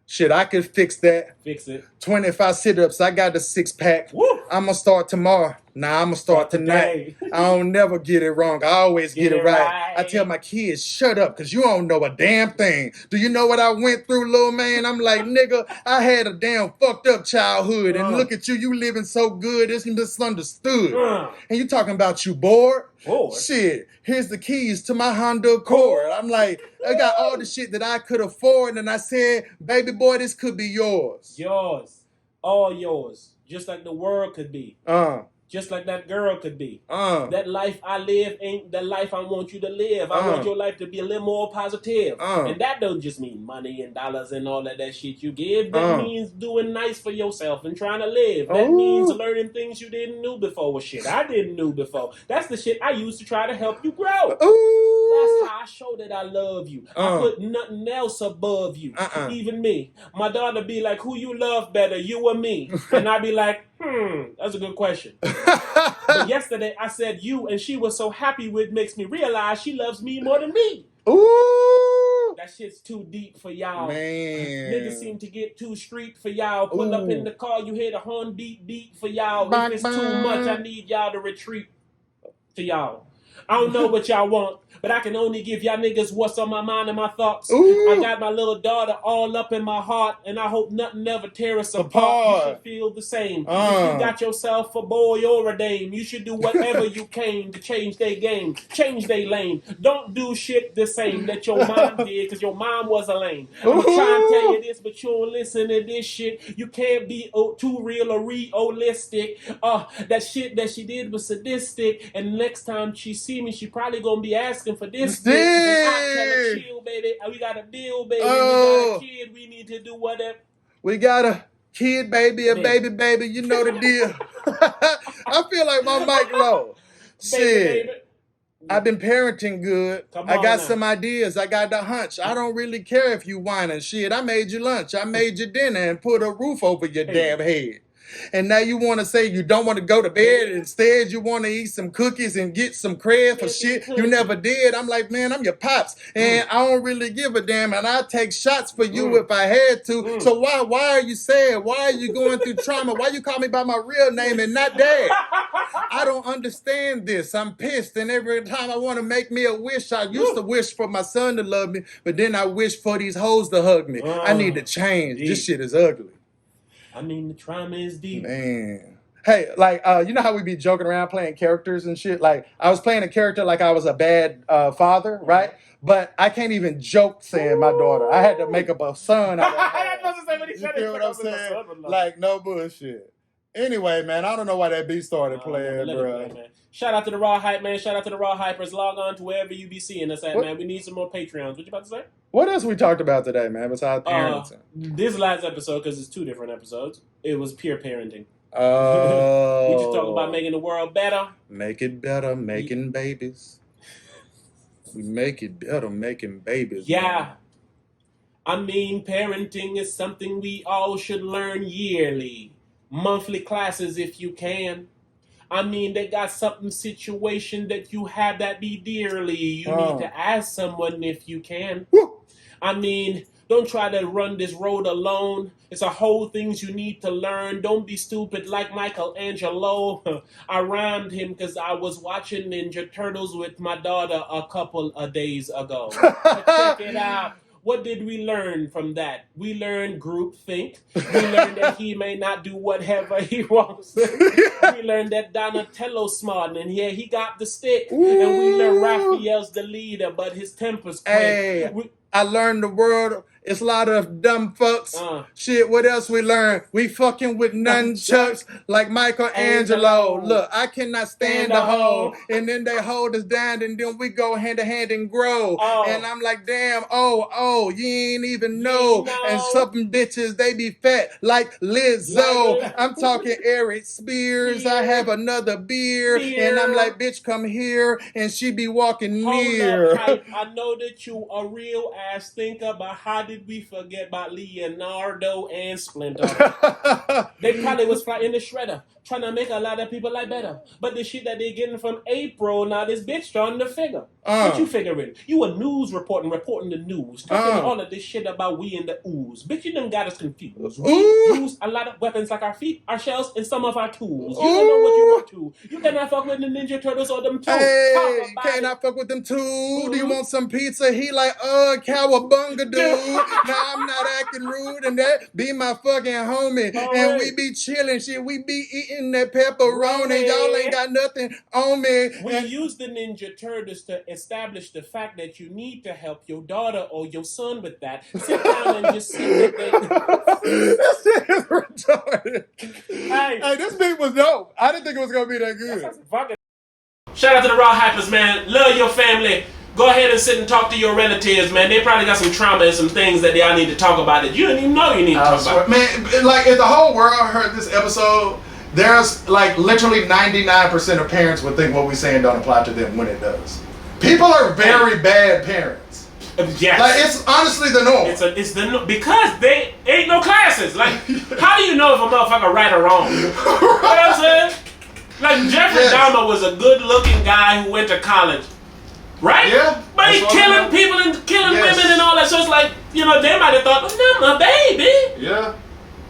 shit, I could fix that. Fix it. 25 sit-ups. I got the 6-pack. Woo! I'm gonna start tomorrow. Nah, I'm gonna start tonight. I don't never get it wrong. I always get it right. I tell my kids, shut up, because you don't know a damn thing. Do you know what I went through, little man? I'm like, nigga, I had a damn fucked up childhood. And look at you living so good. It's misunderstood. And you talking about you bored? Shit, here's the keys to my Honda Accord. I'm like, I got all the shit that I could afford. And I said, baby boy, this could be yours. Yours. All yours. Just like the world could be. Just like that girl could be. That life I live ain't the life I want you to live. I want your life to be a little more positive. And that don't just mean money and dollars and all of that shit you give. That means doing nice for yourself and trying to live. That means learning things you didn't know before. Well, shit I didn't know before. That's the shit I used to try to help you grow. That's how I show that I love you. I put nothing else above you. Even me. My daughter be like, who you love better, you or me? And I be like, that's a good question. But yesterday I said you, and she was so happy with makes me realize she loves me more than me. Ooh. That shit's too deep for y'all. Man. Niggas seem to get too street for y'all. Pull up in the car, you hear the horn beat for y'all. If it's too much, I need y'all to retreat to y'all. I don't know what y'all want, but I can only give y'all niggas what's on my mind and my thoughts. I got my little daughter all up in my heart, and I hope nothing ever tear us apart. You should feel the same. If you got yourself a boy or a dame, you should do whatever you can to change their game, change their lane. Don't do shit the same that your mom did, because your mom was a lame. I'm trying to tell you this, but you don't listen to this shit. You can't be too real or realistic. That shit that she did was sadistic, and next time she see me, she probably gonna be asking for this. And I tell her, chill, baby. We got a bill, baby. We got a kid. We need to do whatever. We got a kid, baby, a baby. You know the deal. I feel like my mic low. Shit. I've been parenting good. I got some ideas. I got the hunch. I don't really care if you whining. Shit, I made you lunch. I made you dinner and put a roof over your damn head. And now you want to say you don't want to go to bed. Instead, you want to eat some cookies and get some cred for shit you never did. I'm like, man, I'm your pops. And I don't really give a damn. And I'll take shots for you if I had to. So why are you sad? Why are you going through trauma? Why you call me by my real name and not dad? I don't understand this. I'm pissed. And every time I want to make me a wish, I used to wish for my son to love me. But then I wish for these hoes to hug me. I need to change. This shit is ugly. I mean, the trauma is deep. Man. Hey, like, you know how we be joking around playing characters and shit? Like, I was playing a character like I was a bad father, right? But I can't even joke saying my daughter. I had to make up a son out of her. You feel what I'm saying? Like, no bullshit. Anyway, man, I don't know why that beat started playing, bro. Shout out to the Raw Hype, man. Shout out to the Raw Hypers. Log on to wherever you be seeing us at, man. We need some more Patreons. What you about to say? What else we talked about today, man, besides parenting? This last episode, because it's 2 different episodes, it was pure parenting. Oh. We just talk about making the world better. Make it better, making babies. We make it better, making babies. Yeah. Man. I mean, parenting is something we all should learn yearly. Monthly classes if you can. I mean, they got something situation that you have that be dearly. You need to ask someone if you can. Woo. I mean, don't try to run this road alone. It's a whole things you need to learn. Don't be stupid like Michelangelo. I rhymed him because I was watching Ninja Turtles with my daughter a couple of days ago. Check it out. What did we learn from that? We learned groupthink. We learned that he may not do whatever he wants. We learned that Donatello's smart, and yeah, he got the stick. Ooh. And we learned Raphael's the leader, but his temper's quick. Hey, I learned the world. It's a lot of dumb fucks. Shit, what else we learned? We fucking with nunchucks like Michelangelo. Look, I cannot stand the hole. And then they hold us down and then we go hand to hand and grow. And I'm like, damn, you ain't even know. And some bitches, they be fat like Lizzo. I'm talking Eric Spears. I have another beer. And I'm like, bitch, come here. And she be walking near. Up, I know that you a real ass thinker, but how did we forget about Leonardo and Splinter? They probably was in the shredder, trying to make a lot of people like better. But the shit that they getting from April, now this bitch starting to figure. What you figuring? You a news reporting the news, talking all of this shit about we in the ooze. Bitch, you done got us confused. We use a lot of weapons like our feet, our shells, and some of our tools. You don't know what you want to. You cannot fuck with the Ninja Turtles or them too. Hey, you cannot fuck with them too. Do you want some pizza? He like, cowabunga, dude. Now I'm not acting rude, and that be my fucking homie. And we be chilling shit. We be eating that pepperoni. Y'all ain't got nothing on me. We use the Ninja Turtles to establish the fact that you need to help your daughter or your son with that. Sit down and just see what they This shit is retarded. Hey, this beat was dope. I didn't think it was going to be that good. Shout out to the Raw Hypers, man. Love your family. Go ahead and sit and talk to your relatives, man. They probably got some trauma and some things that y'all need to talk about that you didn't even know you need to talk about. Man, like, if the whole world heard this episode, there's like literally 99% of parents would think what we're saying don't apply to them when it does. People are very bad parents. Yes. Like, it's honestly the norm. It's the norm because they ain't no classes. Like, how do you know if a motherfucker right or wrong? You know what I'm saying? Like, Jeffrey Dahmer was a good-looking guy who went to college. Right? Yeah. But he killing people and killing women and all that. So it's like, you know, they might have thought, oh, no, my baby. Yeah.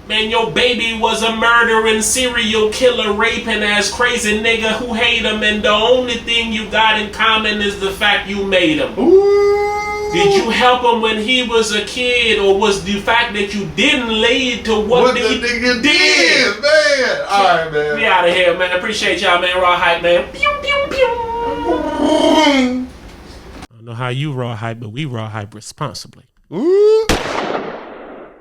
Man, your baby was a murdering, serial killer, raping ass crazy nigga who hate him, and the only thing you got in common is the fact you made him. Ooh. Did you help him when he was a kid, or was the fact that you didn't lead to what the nigga did? Man. Alright, man. We out of here, man. Appreciate y'all, man. Raw Hype, man. Pew, pew, pew. I don't know how you raw hype, but we raw hype responsibly. Ooh.